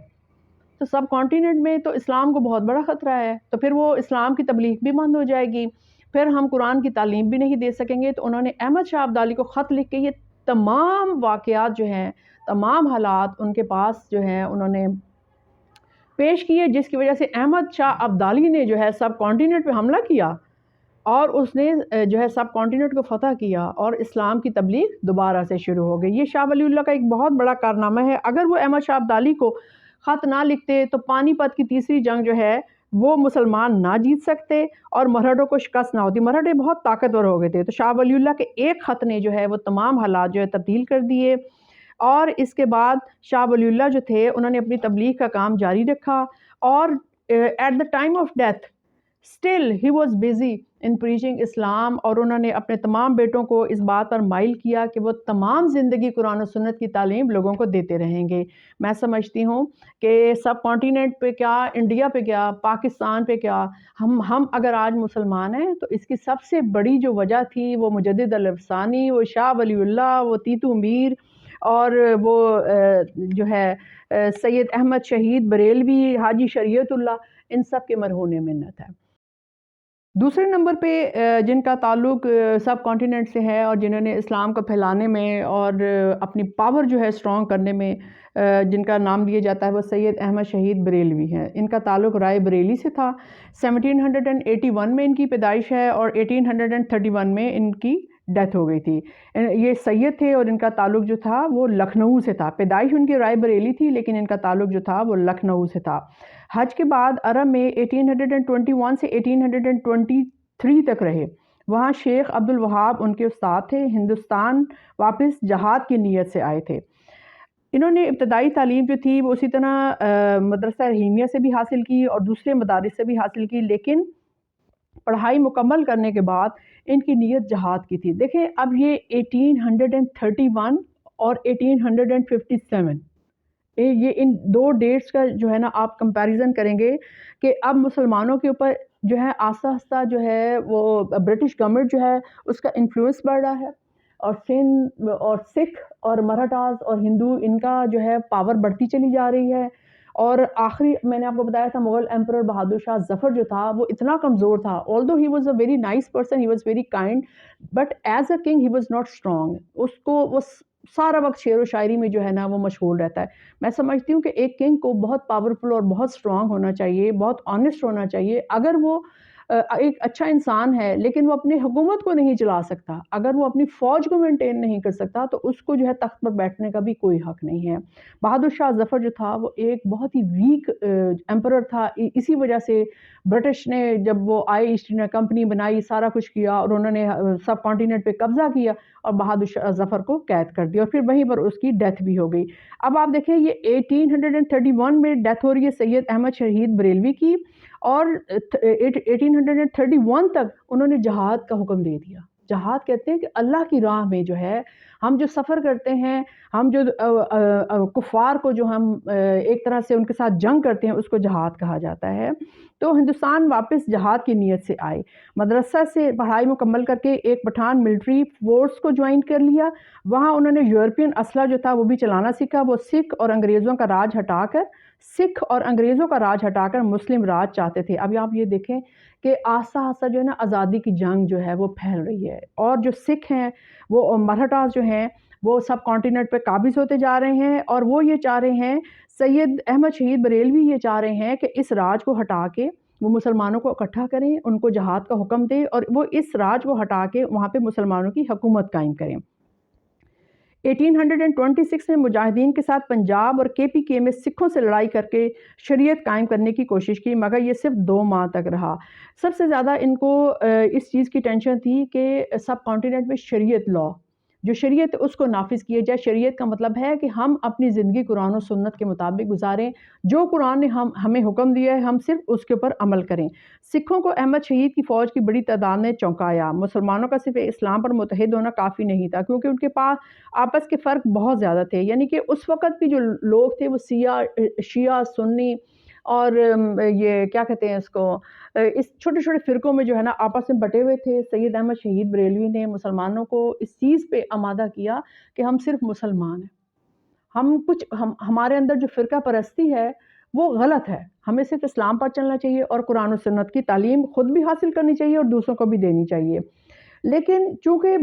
تو سب کانٹیننٹ میں تو اسلام کو بہت بڑا خطرہ ہے، تو پھر وہ اسلام کی تبلیغ بھی بند ہو جائے گی، پھر ہم قرآن کی تعلیم بھی نہیں دے سکیں گے. تو انہوں نے احمد شاہ ابدالی کو خط لکھ کے یہ تمام واقعات جو ہیں، تمام حالات ان کے پاس جو ہیں انہوں نے پیش کیے، جس کی وجہ سے احمد شاہ ابدالی نے جو ہے سب کانٹیننٹ پہ حملہ کیا اور اس نے جو ہے سب کانٹیننٹ کو فتح کیا اور اسلام کی تبلیغ دوبارہ سے شروع ہو گئی. یہ شاہ ولی اللہ کا ایک بہت بڑا کارنامہ ہے. اگر وہ احمد شاہ ابدالی کو خط نہ لکھتے تو پانی پت کی تیسری جنگ جو ہے وہ مسلمان نہ جیت سکتے اور مرہٹوں کو شکست نہ ہوتی. مرہٹے بہت طاقتور ہو گئے تھے، تو شاہ ولی اللہ کے ایک خط نے جو ہے وہ تمام حالات جو ہے تبدیل کر دیے. اور اس کے بعد شاہ ولی اللہ جو تھے انہوں نے اپنی تبلیغ کا کام جاری رکھا، اور at the time of death still he was busy in preaching Islam, اور انہوں نے اپنے تمام بیٹوں کو اس بات پر مائل کیا کہ وہ تمام زندگی قرآن و سنت کی تعلیم لوگوں کو دیتے رہیں گے. میں سمجھتی ہوں کہ سب کانٹیننٹ پہ کیا، انڈیا پہ کیا، پاکستان پہ کیا، ہم اگر آج مسلمان ہیں تو اس کی سب سے بڑی جو وجہ تھی وہ مجدد الافسانی، وہ شاہ ولی اللہ، وہ تیتو میر، اور وہ جو ہے سید احمد شہید بریلوی، حاجی شریعت اللہ، ان سب کے مرہون منت ہے. دوسرے نمبر پہ جن کا تعلق سب کانٹیننٹ سے ہے اور جنہوں نے اسلام کو پھیلانے میں اور اپنی پاور جو ہے اسٹرانگ کرنے میں جن کا نام لیا جاتا ہے وہ سید احمد شہید بریلوی ہیں. ان کا تعلق رائے بریلی سے تھا. 1781 میں ان کی پیدائش ہے اور 1831 میں ان کی ڈیتھ ہو گئی تھی. یہ سید تھے اور ان کا تعلق جو تھا وہ لکھنؤ سے تھا. پیدائش ان کی رائے بریلی تھی لیکن ان کا تعلق جو تھا وہ لکھنؤ سے تھا. حج کے بعد عرب میں 1821 سے 1823 تک رہے. وہاں شیخ عبد الوہاب ان کے استاد تھے. ہندوستان واپس جہاد کی نیت سے آئے تھے. انہوں نے ابتدائی تعلیم جو تھی وہ اسی طرح مدرسہ رحیمیہ سے بھی حاصل کی اور دوسرے مدارس سے بھی حاصل کی، لیکن پڑھائی مکمل کرنے کے بعد ان کی نیت جہاد کی تھی. دیکھیں اب یہ 1831 اور 1857 یہ ان دو ڈیٹس کا جو ہے نا آپ کمپیریزن کریں گے کہ اب مسلمانوں کے اوپر جو ہے آہستہ آہستہ جو ہے وہ برٹش گورنمنٹ جو ہے اس کا انفلوئنس بڑھ رہا ہے، اور سندھ اور سکھ اور مراٹھاز اور ہندو ان کا جو ہے پاور بڑھتی چلی جا رہی ہے. اور آخری میں نے آپ کو بتایا تھا مغل ایمپرر بہادر شاہ ظفر جو تھا وہ اتنا کمزور تھا. although he was a very nice person, he was very kind, but as a king he was not strong. اس کو وہ سارا وقت شعر و شاعری میں جو ہے نا وہ مشغول رہتا ہے. میں سمجھتی ہوں کہ ایک کنگ کو بہت پاورفل اور بہت اسٹرانگ ہونا چاہیے، بہت آنیسٹ ہونا چاہیے. اگر وہ ایک اچھا انسان ہے لیکن وہ اپنی حکومت کو نہیں چلا سکتا، اگر وہ اپنی فوج کو مینٹین نہیں کر سکتا تو اس کو جو ہے تخت پر بیٹھنے کا بھی کوئی حق نہیں ہے. بہادر شاہ ظفر جو تھا وہ ایک بہت ہی ویک ایمپرر تھا. اسی وجہ سے برٹش نے جب وہ آئے ایسٹ انڈیا کمپنی بنائی، سارا کچھ کیا اور انہوں نے سب کانٹیننٹ پہ قبضہ کیا اور بہادر شاہ ظفر کو قید کر دیا اور پھر وہیں پر اس کی ڈیتھ بھی ہو گئی. اب آپ دیکھیں یہ 1831 میں ڈیتھ ہو رہی ہے سید احمد شہید بریلوی کی، اور 1831 تک انہوں نے جہاد کا حکم دے دیا. جہاد کہتے ہیں کہ اللہ کی راہ میں جو ہے ہم جو سفر کرتے ہیں، ہم جو کفار کو جو ہم ایک طرح سے ان کے ساتھ جنگ کرتے ہیں اس کو جہاد کہا جاتا ہے. تو ہندوستان واپس جہاد کی نیت سے آئے. مدرسہ سے پڑھائی مکمل کر کے ایک پٹھان ملٹری فورس کو جوائن کر لیا. وہاں انہوں نے یورپین اسلحہ جو تھا وہ بھی چلانا سیکھا. وہ سکھ اور انگریزوں کا راج ہٹا کر سکھ اور انگریزوں کا راج ہٹا کر مسلم راج چاہتے تھے۔ ابھی آپ یہ دیکھیں کہ آہستہ آہستہ جو ہے نا آزادی کی جنگ جو ہے وہ پھیل رہی ہے، اور جو سکھ ہیں وہ مراٹھاز جو ہیں وہ سب کانٹیننٹ پہ قابض ہوتے جا رہے ہیں، اور وہ یہ چاہ رہے ہیں، سید احمد شہید بریلوی یہ چاہ رہے ہیں کہ اس راج کو ہٹا کے وہ مسلمانوں کو اکٹھا کریں، ان کو جہاد کا حکم دیں، اور وہ اس راج کو ہٹا کے وہاں پہ مسلمانوں کی حکومت قائم کریں۔ 1826 میں مجاہدین کے ساتھ پنجاب اور KPK میں سکھوں سے لڑائی کر کے شریعت قائم کرنے کی کوشش کی، مگر یہ صرف 2 ماہ تک رہا۔ سب سے زیادہ ان کو اس چیز کی ٹینشن تھی کہ سب کانٹیننٹ میں شریعت لا، جو شریعت اس کو نافذ کیا جائے۔ شریعت کا مطلب ہے کہ ہم اپنی زندگی قرآن و سنت کے مطابق گزاریں، جو قرآن نے ہمیں حکم دیا ہے ہم صرف اس کے اوپر عمل کریں۔ سکھوں کو احمد شہید کی فوج کی بڑی تعداد نے چونکایا۔ مسلمانوں کا صرف اسلام پر متحد ہونا کافی نہیں تھا، کیونکہ ان کے پاس آپس کے فرق بہت زیادہ تھے، یعنی کہ اس وقت بھی جو لوگ تھے وہ شیعہ، سنی اور یہ کیا کہتے ہیں اس کو، اس چھوٹے چھوٹے فرقوں میں جو ہے نا آپس میں بٹے ہوئے تھے۔ سید احمد شہید بریلوی نے مسلمانوں کو اس چیز پہ آمادہ کیا کہ ہم صرف مسلمان ہیں، ہمارے اندر جو فرقہ پرستی ہے وہ غلط ہے، ہمیں صرف اسلام پر چلنا چاہیے اور قرآن و سنت کی تعلیم خود بھی حاصل کرنی چاہیے اور دوسروں کو بھی دینی چاہیے۔ لیکن چونکہ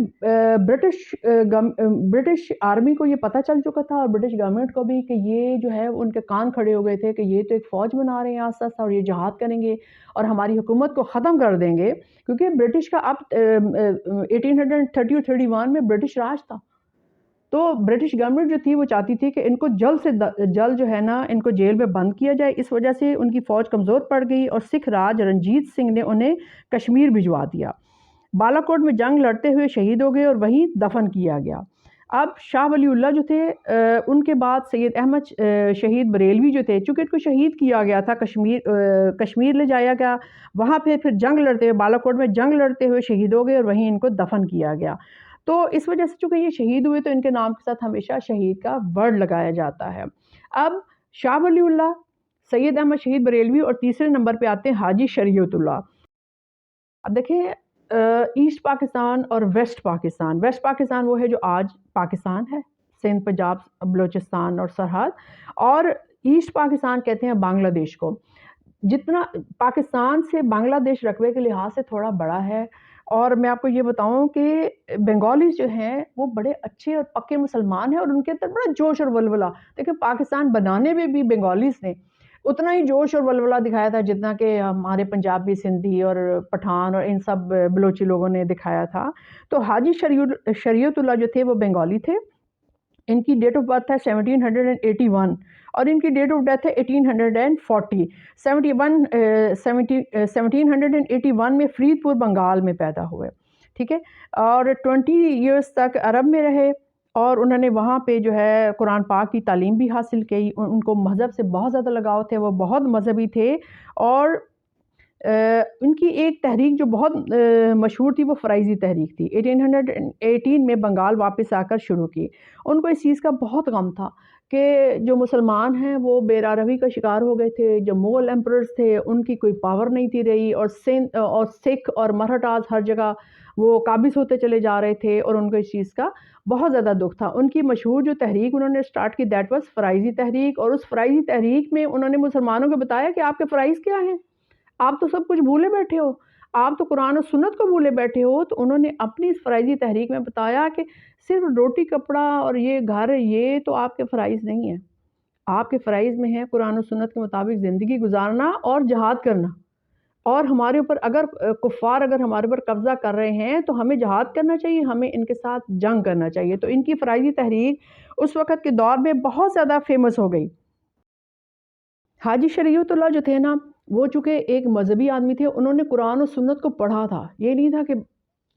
برٹش آرمی کو یہ پتہ چل چکا تھا، اور برٹش گورنمنٹ کو بھی، کہ یہ جو ہے ان کے کان کھڑے ہو گئے تھے کہ یہ تو ایک فوج بنا رہے ہیں آہستہ آہستہ، اور یہ جہاد کریں گے اور ہماری حکومت کو ختم کر دیں گے، کیونکہ برٹش کا اب 1830 اور 31 میں برٹش راج تھا، تو برٹش گورنمنٹ جو تھی وہ چاہتی تھی کہ ان کو جلد سے جلد جو ہے نا ان کو جیل میں بند کیا جائے۔ اس وجہ سے ان کی فوج کمزور پڑ گئی، اور سکھ راج رنجیت سنگھ نے انہیں کشمیر بھجوا دیا۔ بالا کوٹ میں جنگ لڑتے ہوئے شہید ہو گئے اور وہیں دفن کیا گیا۔ اب شاہ ولی اللہ جو تھے، ان کے بعد سید احمد شہید بریلوی جو تھے، چونکہ ان کو شہید کیا گیا تھا، کشمیر لے جایا گیا، وہاں پھر جنگ لڑتے ہوئے بالا کوٹ میں جنگ لڑتے ہوئے شہید ہو گئے اور وہیں ان کو دفن کیا گیا۔ تو اس وجہ سے چونکہ یہ شہید ہوئے تو ان کے نام کے ساتھ ہمیشہ شہید کا ورڈ لگایا جاتا ہے۔ اب شاہ ولی اللہ، سید احمد شہید بریلوی، اور تیسرے نمبر پہ آتے ہیں حاجی شریعت اللہ۔ اب دیکھیں ایسٹ پاکستان اور ویسٹ پاکستان۔ ویسٹ پاکستان وہ ہے جو آج پاکستان ہے، سندھ، پنجاب، بلوچستان اور سرحد، اور ایسٹ پاکستان کہتے ہیں بنگلہ دیش کو۔ جتنا پاکستان سے بنگلہ دیش رقبے کے لحاظ سے تھوڑا بڑا ہے، اور میں آپ کو یہ بتاؤں کہ بنگالیز جو ہیں وہ بڑے اچھے اور پکے مسلمان ہیں، اور ان کے اندر بڑا جوش اور ولولہ۔ دیکھیں پاکستان بنانے میں بھی بنگالیز نے اتنا ہی جوش اور ولولہ دکھایا تھا جتنا کہ ہمارے پنجابی، سندھی اور پٹھان اور ان سب بلوچی لوگوں نے دکھایا تھا۔ تو حاجی شریعت اللہ جو تھے وہ بنگالی تھے، ان کی ڈیٹ آف برتھ ہے 1781 اور ان کی ڈیٹ آف ڈیتھ ہے 1840۔ 1781 میں فرید پور بنگال میں پیدا ہوئے، ٹھیک ہے، اور 20 ایئرس تک عرب میں رہے، اور انہوں نے وہاں پہ جو ہے قرآن پاک کی تعلیم بھی حاصل کی۔ ان کو مذہب سے بہت زیادہ لگاؤ تھے، وہ بہت مذہبی تھے، اور ان کی ایک تحریک جو بہت مشہور تھی وہ فرائضی تحریک تھی، 1818 میں بنگال واپس آ کر شروع کی۔ ان کو اس چیز کا بہت غم تھا کہ جو مسلمان ہیں وہ بے راروی کا شکار ہو گئے تھے، جو مغل ایمپررز تھے ان کی کوئی پاور نہیں تھی رہی، اور سکھ اور مراٹھاز ہر جگہ وہ قابض ہوتے چلے جا رہے تھے، اور ان کو اس چیز کا بہت زیادہ دکھ تھا۔ ان کی مشہور جو تحریک انہوں نے سٹارٹ کی دیٹ واز فرائضی تحریک، اور اس فرائضی تحریک میں انہوں نے مسلمانوں کو بتایا کہ آپ کے فرائض کیا ہیں، آپ تو سب کچھ بھولے بیٹھے ہو، آپ تو قرآن و سنت کو بھولے بیٹھے ہو۔ تو انہوں نے اپنی اس فرائضی تحریک میں بتایا کہ صرف روٹی کپڑا اور یہ گھر، یہ تو آپ کے فرائض نہیں ہیں، آپ کے فرائض میں ہے قرآن و سنت کے مطابق زندگی گزارنا اور جہاد کرنا، اور ہمارے اوپر اگر کفار اگر ہمارے اوپر قبضہ کر رہے ہیں تو ہمیں جہاد کرنا چاہیے، ہمیں ان کے ساتھ جنگ کرنا چاہیے۔ تو ان کی فرائضی تحریک اس وقت کے دور میں بہت زیادہ فیمس ہو گئی۔ حاجی شریعت اللہ جو تھے نا، وہ چونکہ ایک مذہبی آدمی تھے، انہوں نے قرآن و سنت کو پڑھا تھا، یہ نہیں تھا کہ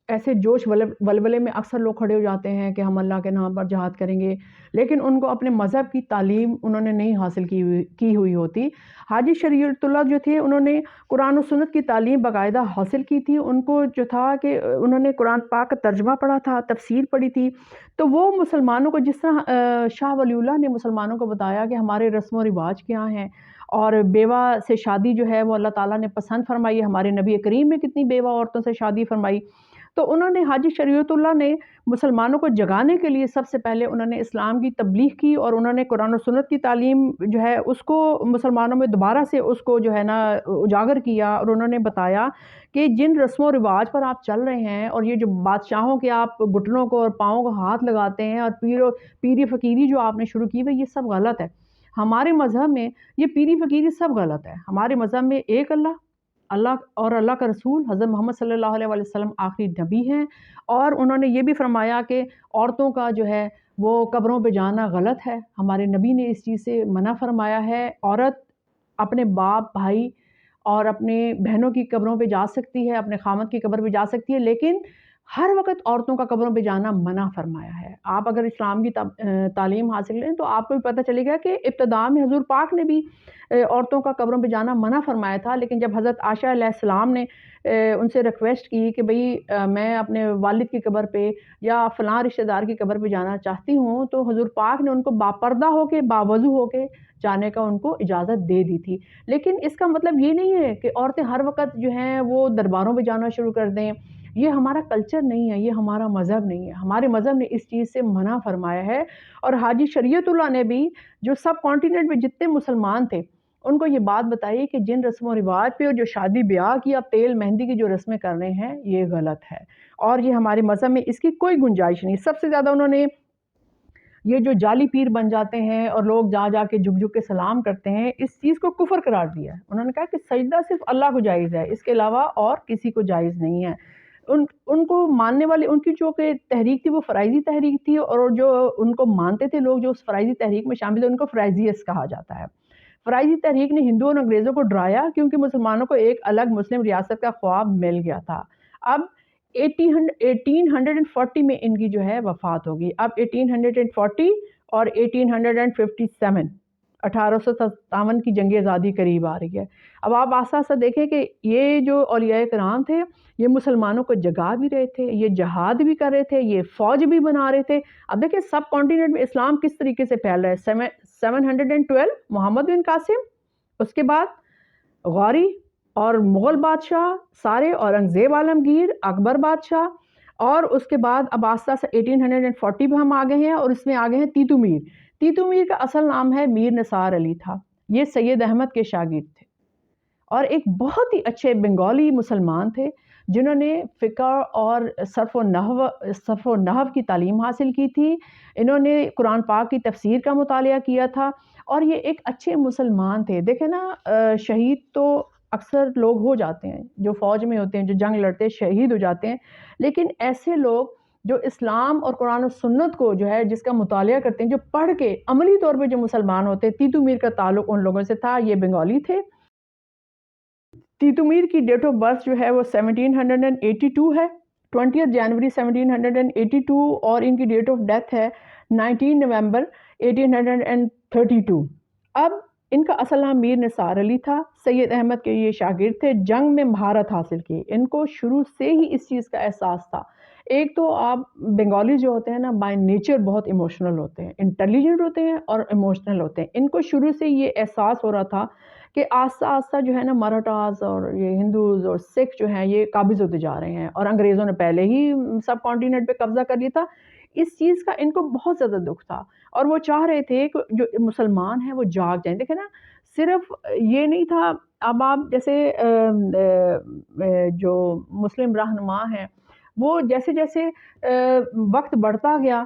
ایسے جوش ولولے میں اکثر لوگ کھڑے ہو جاتے ہیں کہ ہم اللہ کے نام پر جہاد کریں گے، لیکن ان کو اپنے مذہب کی تعلیم انہوں نے نہیں حاصل کی ہوئی ہوتی۔ حاجی شریعت اللہ جو تھے انہوں نے قرآن و سنت کی تعلیم باقاعدہ حاصل کی تھی، ان کو جو تھا کہ انہوں نے قرآن پاک کا ترجمہ پڑھا تھا، تفسیر پڑھی تھی، تو وہ مسلمانوں کو جس طرح شاہ ولی اللہ نے مسلمانوں کو بتایا کہ ہمارے رسم و رواج کیا ہیں، اور بیوہ سے شادی جو ہے وہ اللہ تعالیٰ نے پسند فرمائی، ہمارے نبی کریم نے کتنی بیوہ عورتوں سے شادی فرمائی، تو انہوں نے حاجی شریعت اللہ نے مسلمانوں کو جگانے کے لیے سب سے پہلے انہوں نے اسلام کی تبلیغ کی، اور انہوں نے قرآن و سنت کی تعلیم جو ہے اس کو مسلمانوں میں دوبارہ سے اس کو جو ہے نا اجاگر کیا، اور انہوں نے بتایا کہ جن رسم و رواج پر آپ چل رہے ہیں، اور یہ جو بادشاہوں کے آپ گھٹنوں کو اور پاؤں کو ہاتھ لگاتے ہیں، اور پیری فقیری جو آپ نے شروع کی ہوئی، یہ سب غلط ہے۔ ہمارے مذہب میں یہ پیری فقیری سب غلط ہے۔ ہمارے مذہب میں ایک اللہ اور اللہ کا رسول حضرت محمد صلی اللہ علیہ وسلم آخری نبی ہیں، اور انہوں نے یہ بھی فرمایا کہ عورتوں کا جو ہے وہ قبروں پہ جانا غلط ہے۔ ہمارے نبی نے اس چیز سے منع فرمایا ہے۔ عورت اپنے باپ، بھائی اور اپنے بہنوں کی قبروں پہ جا سکتی ہے، اپنے خامد کی قبر پہ جا سکتی ہے، لیکن ہر وقت عورتوں کا قبروں پہ جانا منع فرمایا ہے۔ آپ اگر اسلام کی تعلیم حاصل کریں تو آپ کو بھی پتہ چلے گا کہ ابتداء میں حضور پاک نے بھی عورتوں کا قبروں پہ جانا منع فرمایا تھا، لیکن جب حضرت عائشہ علیہ السلام نے ان سے ریکویسٹ کی کہ بھئی میں اپنے والد کی قبر پہ یا فلاں رشتہ دار کی قبر پہ جانا چاہتی ہوں، تو حضور پاک نے ان کو باپردہ ہو کے، باوضو ہو کے جانے کا ان کو اجازت دے دی تھی۔ لیکن اس کا مطلب یہ نہیں ہے کہ عورتیں ہر وقت جو ہیں وہ درباروں پہ جانا شروع کر دیں۔ یہ ہمارا کلچر نہیں ہے، یہ ہمارا مذہب نہیں ہے۔ ہمارے مذہب نے اس چیز سے منع فرمایا ہے، اور حاجی شریعت اللہ نے بھی جو سب کانٹیننٹ میں جتنے مسلمان تھے ان کو یہ بات بتائی کہ جن رسم و رواج پہ اور جو شادی بیاہ کی آپ تیل مہندی کی جو رسمیں کر رہے ہیں یہ غلط ہے، اور یہ ہمارے مذہب میں اس کی کوئی گنجائش نہیں۔ سب سے زیادہ انہوں نے یہ جو جعلی پیر بن جاتے ہیں اور لوگ جا جا کے جھک جھک کے سلام کرتے ہیں، اس چیز کو کفر قرار دیا ہے۔ انہوں نے کہا کہ سجدہ صرف اللہ کو جائز ہے، اس کے علاوہ اور کسی کو جائز نہیں ہے۔ ان کو ماننے والے، ان کی جو کہ تحریک تھی وہ فرائضی تحریک تھی، اور جو ان کو مانتے تھے لوگ جو اس فرائضی تحریک میں شامل تھے ان کو فرائضیس کہا جاتا ہے۔ فرائضی تحریک نے ہندوؤں اور انگریزوں کو ڈرایا کیونکہ مسلمانوں کو ایک الگ مسلم ریاست کا خواب مل گیا تھا۔ اب 1840 میں ان کی جو ہے وفات ہوگی۔ اب 1840 اور 1857 1857 کی جنگ آزادی قریب آ رہی ہے۔ اب آپ آسا آسا دیکھیں کہ یہ جو اولیاء کرام تھے یہ مسلمانوں کو جگا بھی رہے تھے، یہ جہاد بھی کر رہے تھے، یہ فوج بھی بنا رہے تھے۔ اب دیکھیں سب کانٹیننٹ میں اسلام کس طریقے سے پھیل رہا ہے۔ 712 محمد بن قاسم، اس کے بعد غوری اور مغل بادشاہ سارے، اورنگزیب عالمگیر، اکبر بادشاہ، اور اس کے بعد اب آستہ سے 1840 پہ ہم آگئے ہیں، اور اس میں آگئے ہیں تیتو میر۔ تیتو میر کا اصل نام ہے میر نثار علی تھا، یہ سید احمد کے شاگرد تھے، اور ایک بہت ہی اچھے بنگالی مسلمان تھے جنہوں نے فقہ اور صرف و نحو کی تعلیم حاصل کی تھی۔ انہوں نے قرآن پاک کی تفسیر کا مطالعہ کیا تھا، اور یہ ایک اچھے مسلمان تھے۔ دیکھیں نا، شہید تو اکثر لوگ ہو جاتے ہیں، جو فوج میں ہوتے ہیں، جو جنگ لڑتے ہیں، شہید ہو جاتے ہیں، لیکن ایسے لوگ جو اسلام اور قرآن و سنت کو جو ہے جس کا مطالعہ کرتے ہیں، جو پڑھ کے عملی طور پہ جو مسلمان ہوتے ہیں، تیتو میر کا تعلق ان لوگوں سے تھا۔ یہ بنگالی تھے۔ تیتو میر کی ڈیٹ آف برتھ جو ہے وہ 1782 ہے، 20 جنوری 1782، اور ان کی ڈیٹ آف ڈیتھ ہے 19 نومبر 1832۔ اب ان کا اصل نام میر نثار علی تھا، سید احمد کے یہ شاگرد تھے، جنگ میں مہارت حاصل کی۔ ان کو شروع سے ہی اس چیز کا احساس تھا۔ ایک تو آپ بنگالی جو ہوتے ہیں نا بائی نیچر بہت ایموشنل ہوتے ہیں، انٹیلیجنٹ ہوتے ہیں اور ایموشنل ہوتے ہیں۔ ان کو شروع سے یہ احساس ہو رہا تھا کہ آہستہ آہستہ جو ہے نا مراٹھاز اور یہ ہندوز اور سکھ جو ہیں یہ قابض ہوتے جا رہے ہیں، اور انگریزوں نے پہلے ہی سب کانٹیننٹ پہ قبضہ کر لیا تھا۔ اس چیز کا ان کو بہت زیادہ دکھ تھا، اور وہ چاہ رہے تھے کہ جو مسلمان ہیں وہ جاگ جائیں۔ دیکھیں نا، صرف یہ نہیں تھا، اب آپ جیسے جو مسلم رہنما ہیں وہ جیسے جیسے وقت بڑھتا گیا،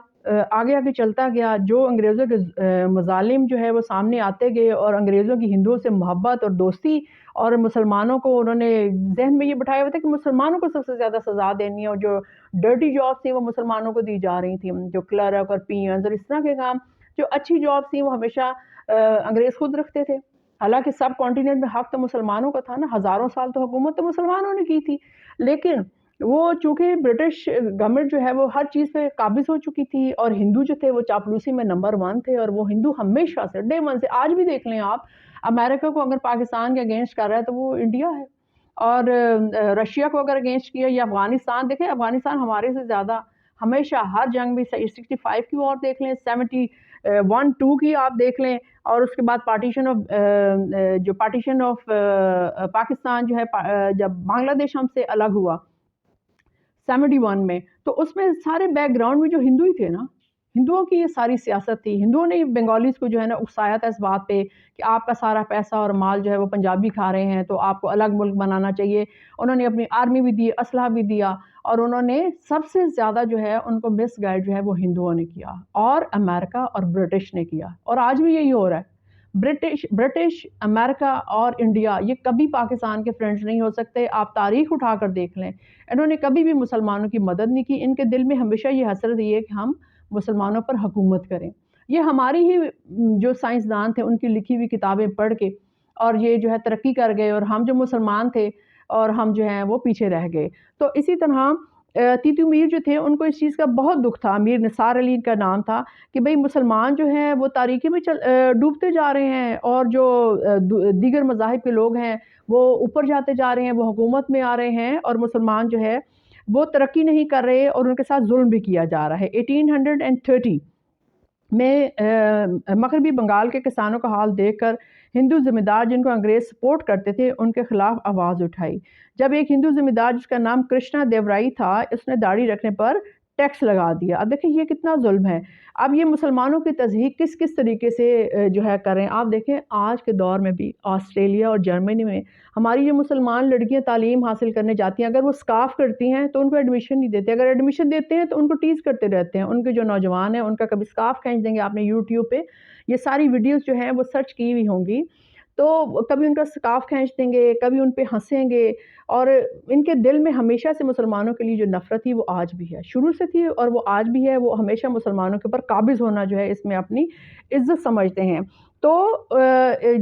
آگے آگے چلتا گیا، جو انگریزوں کے مظالم جو ہے وہ سامنے آتے گئے، اور انگریزوں کی ہندوؤں سے محبت اور دوستی، اور مسلمانوں کو انہوں نے ذہن میں یہ بٹھایا ہوا تھا کہ مسلمانوں کو سب سے زیادہ سزا دینی ہے، اور جو ڈرٹی جابس تھیں وہ مسلمانوں کو دی جا رہی تھیں، جو کلرک اور پیئنز اور اس طرح کے کام، جو اچھی جابس تھیں وہ ہمیشہ انگریز خود رکھتے تھے۔ حالانکہ سب کانٹیننٹ میں حق تو مسلمانوں کا تھا نا، ہزاروں سال تو حکومت تو مسلمانوں نے کی تھی، لیکن وہ چونکہ برٹش گورنمنٹ جو ہے وہ ہر چیز پہ قابض ہو چکی تھی، اور ہندو جو تھے وہ چاپلوسی میں نمبر 1 تھے، اور وہ ہندو ہمیشہ سے ڈے 1 سے آج بھی دیکھ لیں آپ، امریکہ کو اگر پاکستان کے اگینسٹ کر رہا ہے تو وہ انڈیا ہے، اور رشیا کو اگر اگینسٹ کیا، یا افغانستان، دیکھیں افغانستان ہمارے سے زیادہ ہمیشہ ہر جنگ میں 65 کی وار دیکھ لیں، 71-2 کی آپ دیکھ لیں، اور اس کے بعد پارٹیشن آف پاکستان جو ہے جب بنگلہ دیش ہم سے الگ ہوا 71 میں. تو اس میں سارے بیک گراؤنڈ میں جو ہندو ہی تھے نا، ہندوؤں کی یہ ساری سیاست تھی. ہندوؤں نے بنگالیز کو جو ہے نا اکسایا تھا اس بات پہ کہ آپ کا سارا پیسہ اور مال جو ہے وہ پنجابی کھا رہے ہیں، تو آپ کو الگ ملک بنانا چاہیے. انہوں نے اپنی آرمی بھی دی، اسلحہ بھی دیا، اور انہوں نے سب سے زیادہ جو ہے ان کو مس گائیڈ جو ہے وہ ہندوؤں نے کیا، اور امریکہ اور برٹش نے کیا. اور آج بھی یہی ہو رہا ہے. برٹش، امریکہ اور انڈیا یہ کبھی پاکستان کے فرینڈز نہیں ہو سکتے. آپ تاریخ اٹھا کر دیکھ لیں، انہوں نے کبھی بھی مسلمانوں کی مدد نہیں کی. ان کے دل میں ہمیشہ یہ حسرت ہے کہ ہم مسلمانوں پر حکومت کریں. یہ ہماری ہی جو سائنسدان تھے ان کی لکھی ہوئی کتابیں پڑھ کے اور یہ جو ہے ترقی کر گئے، اور ہم جو مسلمان تھے اور ہم جو ہیں وہ پیچھے رہ گئے. تو اسی طرح تیتو میر جو تھے ان کو اس چیز کا بہت دکھ تھا. میر نثار علی کا نام تھا کہ بھئی مسلمان جو ہیں وہ تاریکی میں ڈوبتے جا رہے ہیں، اور جو دیگر مذاہب کے لوگ ہیں وہ اوپر جاتے جا رہے ہیں، وہ حکومت میں آ رہے ہیں، اور مسلمان جو ہے وہ ترقی نہیں کر رہے، اور ان کے ساتھ ظلم بھی کیا جا رہا ہے. 1830 میں مغربی بنگال کے کسانوں کا حال دیکھ کر ہندو ذمہ دار جن کو انگریز سپورٹ کرتے تھے ان کے خلاف آواز اٹھائی. جب ایک ہندو ذمہ دار جس کا نام کرشنا دیورائی تھا، اس نے داڑھی رکھنے پر ٹیکس لگا دیا. اب دیکھیں یہ کتنا ظلم ہے. اب یہ مسلمانوں کی تضحیق کس کس طریقے سے جو ہے کریں. آپ دیکھیں آج کے دور میں بھی آسٹریلیا اور جرمنی میں ہماری جو مسلمان لڑکیاں تعلیم حاصل کرنے جاتی ہیں، اگر وہ سکارف کرتی ہیں تو ان کو ایڈمیشن نہیں دیتے. اگر ایڈمیشن دیتے ہیں تو ان کو ٹیز کرتے رہتے ہیں. ان کے جو نوجوان ہیں ان کا کبھی سکارف کھینچ دیں گے. آپ نے یوٹیوب پہ یہ ساری ویڈیوز جو ہیں وہ سرچ کی ہوئی ہوں گی، تو کبھی ان کا سکارف کھینچ دیں گے، کبھی ان پہ ہنسیں گے. اور ان کے دل میں ہمیشہ سے مسلمانوں کے لیے جو نفرت تھی وہ آج بھی ہے، شروع سے تھی اور وہ آج بھی ہے. وہ ہمیشہ مسلمانوں کے اوپر قابض ہونا جو ہے اس میں اپنی عزت سمجھتے ہیں. تو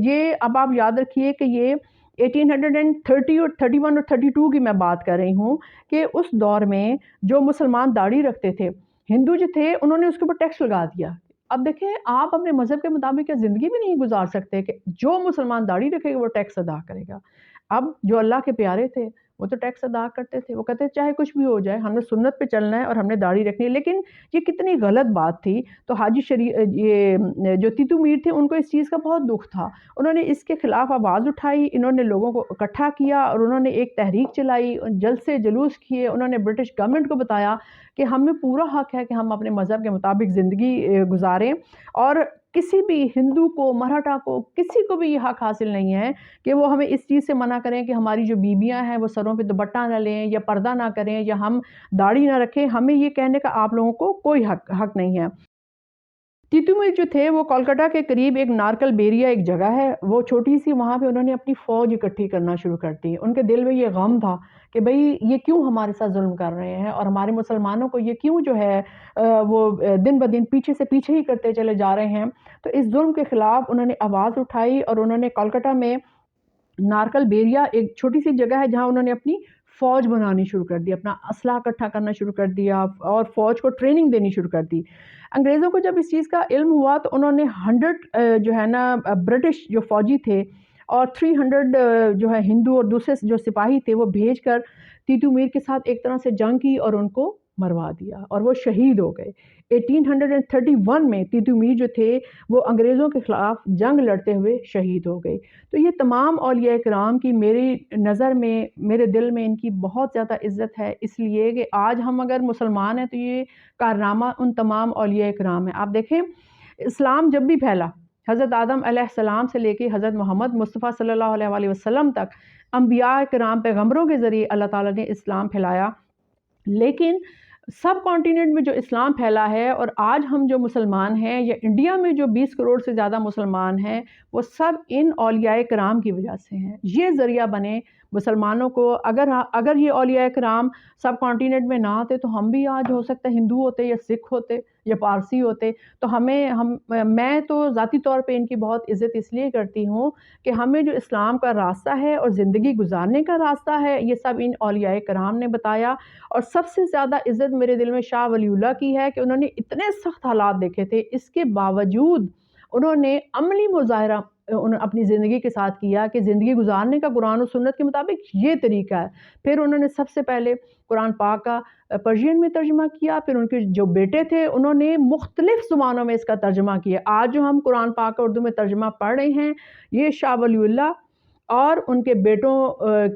یہ اب آپ یاد رکھیے کہ یہ 1830 اور 31 اور 32 کی میں بات کر رہی ہوں کہ اس دور میں جو مسلمان داڑھی رکھتے تھے، ہندو جو تھے، انہوں نے اس کے اوپر ٹیکس لگا دیا. اب دیکھیں آپ اپنے مذہب کے مطابق کیا زندگی بھی نہیں گزار سکتے کہ جو مسلمان داڑھی رکھے گا وہ ٹیکس ادا کرے گا. اب جو اللہ کے پیارے تھے وہ تو ٹیکس ادا کرتے تھے، وہ کہتے چاہے کچھ بھی ہو جائے ہم نے سنت پہ چلنا ہے اور ہم نے داڑھی رکھنی ہے. لیکن یہ کتنی غلط بات تھی. تو حاجی یہ جو تیتو میر تھے ان کو اس چیز کا بہت دکھ تھا. انہوں نے اس کے خلاف آواز اٹھائی، انہوں نے لوگوں کو اکٹھا کیا اور انہوں نے ایک تحریک چلائی، جلسے جلوس کیے. انہوں نے برٹش گورنمنٹ کو بتایا کہ ہمیں پورا حق ہے کہ ہم اپنے مذہب کے مطابق زندگی گزاریں، اور کسی بھی ہندو کو، مراٹھا کو، کسی کو بھی یہ حق حاصل نہیں ہے کہ وہ ہمیں اس چیز سے منع کریں کہ ہماری جو بیویاں ہیں وہ سروں پہ دوپٹہ نہ لیں یا پردہ نہ کریں یا ہم داڑھی نہ رکھیں. ہمیں یہ کہنے کا آپ لوگوں کو کوئی حق نہیں ہے. تیتو میر جو تھے وہ کولکتہ کے قریب ایک نارکل بیریا ایک جگہ ہے، وہ چھوٹی سی، وہاں پہ انہوں نے اپنی فوج اکٹھی کرنا شروع کر دی. ان کے دل میں یہ غم تھا کہ بھئی یہ کیوں ہمارے ساتھ ظلم کر رہے ہیں، اور ہمارے مسلمانوں کو یہ کیوں جو ہے وہ دن بدن پیچھے سے پیچھے ہی کرتے چلے جا رہے ہیں. تو اس ظلم کے خلاف انہوں نے آواز اٹھائی اور انہوں نے کولکتہ میں نارکل بیریا ایک چھوٹی سی جگہ ہے جہاں انہوں نے اپنی فوج بنانی شروع کر دی، اپنا اسلحہ اکٹھا کرنا شروع کر دیا اور فوج کو ٹریننگ دینی شروع کر دی. انگریزوں کو جب اس چیز کا علم ہوا تو انہوں نے 100 جو ہے نا برٹش جو فوجی تھے اور 300 جو ہے ہندو اور دوسرے جو سپاہی تھے وہ بھیج کر تیتو میر کے ساتھ ایک طرح سے جنگ کی اور ان کو مروا دیا اور وہ شہید ہو گئے. 1831 میں تیتو میر جو تھے وہ انگریزوں کے خلاف جنگ لڑتے ہوئے شہید ہو گئے. تو یہ تمام اولیاء کرام کی میری نظر میں، میرے دل میں ان کی بہت زیادہ عزت ہے، اس لیے کہ آج ہم اگر مسلمان ہیں تو یہ کارنامہ ان تمام اولیاء کرام ہیں. آپ دیکھیں اسلام جب بھی پھیلا، حضرت آدم علیہ السلام سے لے کے حضرت محمد مصطفیٰ صلی اللہ علیہ وآلہ وسلم تک انبیاء کرام پیغمبروں کے ذریعے اللہ تعالیٰ نے اسلام پھیلایا. لیکن سب کانٹیننٹ میں جو اسلام پھیلا ہے اور آج ہم جو مسلمان ہیں یا انڈیا میں جو 20 کروڑ سے زیادہ مسلمان ہیں وہ سب ان اولیاء کرام کی وجہ سے ہیں. یہ ذریعہ بنے مسلمانوں کو. اگر یہ اولیاء کرام سب کانٹیننٹ میں نہ آتے تو ہم بھی آج ہو سکتا ہے ہندو ہوتے یا سکھ ہوتے یا پارسی ہوتے. تو میں تو ذاتی طور پہ ان کی بہت عزت اس لیے کرتی ہوں کہ ہمیں جو اسلام کا راستہ ہے اور زندگی گزارنے کا راستہ ہے یہ سب ان اولیاء کرام نے بتایا. اور سب سے زیادہ عزت میرے دل میں شاہ ولی اللہ کی ہے کہ انہوں نے اتنے سخت حالات دیکھے تھے، اس کے باوجود انہوں نے عملی مظاہرہ اپنی زندگی کے ساتھ کیا کہ زندگی گزارنے کا قرآن و سنت کے مطابق یہ طریقہ ہے. پھر انہوں نے سب سے پہلے قرآن پاک کا پرشین میں ترجمہ کیا، پھر ان کے جو بیٹے تھے انہوں نے مختلف زبانوں میں اس کا ترجمہ کیا. آج جو ہم قرآن پاک کا اردو میں ترجمہ پڑھ رہے ہیں یہ شاہ ولی اللہ اور ان کے بیٹوں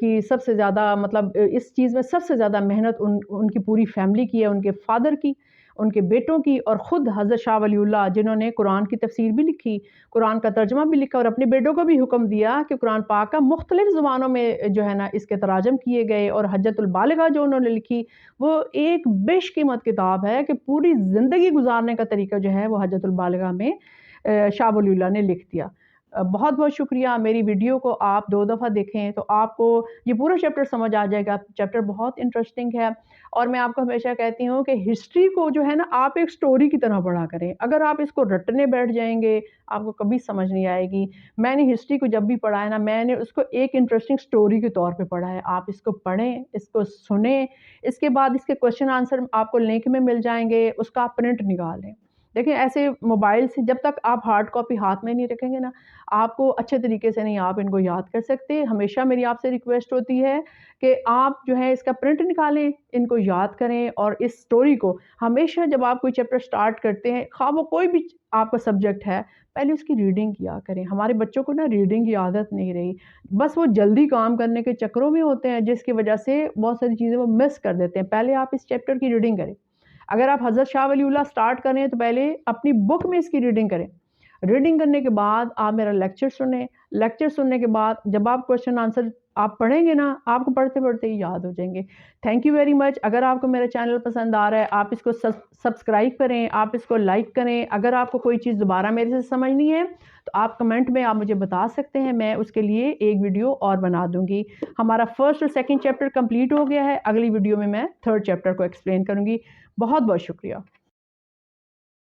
کی سب سے زیادہ مطلب اس چیز میں سب سے زیادہ محنت ان کی پوری فیملی کی ہے، ان کے فادر کی، ان کے بیٹوں کی، اور خود حضرت شاہ ولی اللہ جنہوں نے قرآن کی تفسیر بھی لکھی، قرآن کا ترجمہ بھی لکھا، اور اپنے بیٹوں کو بھی حکم دیا کہ قرآن پاک کا مختلف زبانوں میں جو ہے نا اس کے تراجم کیے گئے، اور حجۃ البالغہ جو انہوں نے لکھی وہ ایک بیش قیمت کتاب ہے کہ پوری زندگی گزارنے کا طریقہ جو ہے وہ حجۃ البالغہ میں شاہ ولی اللہ نے لکھ دیا۔ بہت بہت شکریہ۔ میری ویڈیو کو آپ 2 دفعہ دیکھیں تو آپ کو یہ پورا چیپٹر سمجھ آ جائے گا۔ چیپٹر بہت انٹرسٹنگ ہے، اور میں آپ کو ہمیشہ کہتی ہوں کہ ہسٹری کو جو ہے نا آپ ایک سٹوری کی طرح پڑھا کریں۔ اگر آپ اس کو رٹنے بیٹھ جائیں گے آپ کو کبھی سمجھ نہیں آئے گی۔ میں نے ہسٹری کو جب بھی پڑھا ہے نا، میں نے اس کو ایک انٹرسٹنگ سٹوری کے طور پہ پڑھا ہے۔ آپ اس کو پڑھیں، اس کو سنیں، اس کے بعد اس کے کوشچن آنسر آپ کو لنک میں مل جائیں گے، اس کا آپ پرنٹ نکالیں۔ دیکھیں ایسے موبائل سے جب تک آپ ہارڈ کاپی ہاتھ میں نہیں رکھیں گے نا، آپ کو اچھے طریقے سے نہیں آپ ان کو یاد کر سکتے۔ ہمیشہ میری آپ سے ریکویسٹ ہوتی ہے کہ آپ جو ہے اس کا پرنٹ نکالیں، ان کو یاد کریں، اور اس سٹوری کو ہمیشہ جب آپ کوئی چیپٹر سٹارٹ کرتے ہیں، خواہ وہ کوئی بھی آپ کا سبجیکٹ ہے، پہلے اس کی ریڈنگ کیا کریں۔ ہمارے بچوں کو نا ریڈنگ کی عادت نہیں رہی، بس وہ جلدی کام کرنے کے چکروں میں ہوتے ہیں، جس کی وجہ سے بہت ساری چیزیں وہ مس کر دیتے ہیں۔ پہلے آپ اس چیپٹر کی ریڈنگ کریں۔ اگر آپ حضرت شاہ ولی اللہ سٹارٹ کریں تو پہلے اپنی بک میں اس کی ریڈنگ کریں۔ ریڈنگ کرنے کے بعد آپ میرا لیکچر سنیں، لیکچر سننے کے بعد جب آپ کوشچن آنسر آپ پڑھیں گے نا، آپ کو پڑھتے پڑھتے ہی یاد ہو جائیں گے۔ Thank you very much. اگر آپ کو میرا چینل پسند آ رہا ہے آپ اس کو سبسکرائب کریں، آپ اس کو لائک کریں۔ اگر آپ کو کوئی چیز دوبارہ میرے سے سمجھنی ہے تو آپ کمنٹ میں آپ مجھے بتا سکتے ہیں، میں اس کے لیے ایک ویڈیو اور بنا دوں گی۔ ہمارا فرسٹ اور سیکنڈ چیپٹر کمپلیٹ ہو گیا ہے، اگلی ویڈیو میں 3rd چیپٹر کو ایکسپلین کروں گی۔ بہت بہت شکریہ۔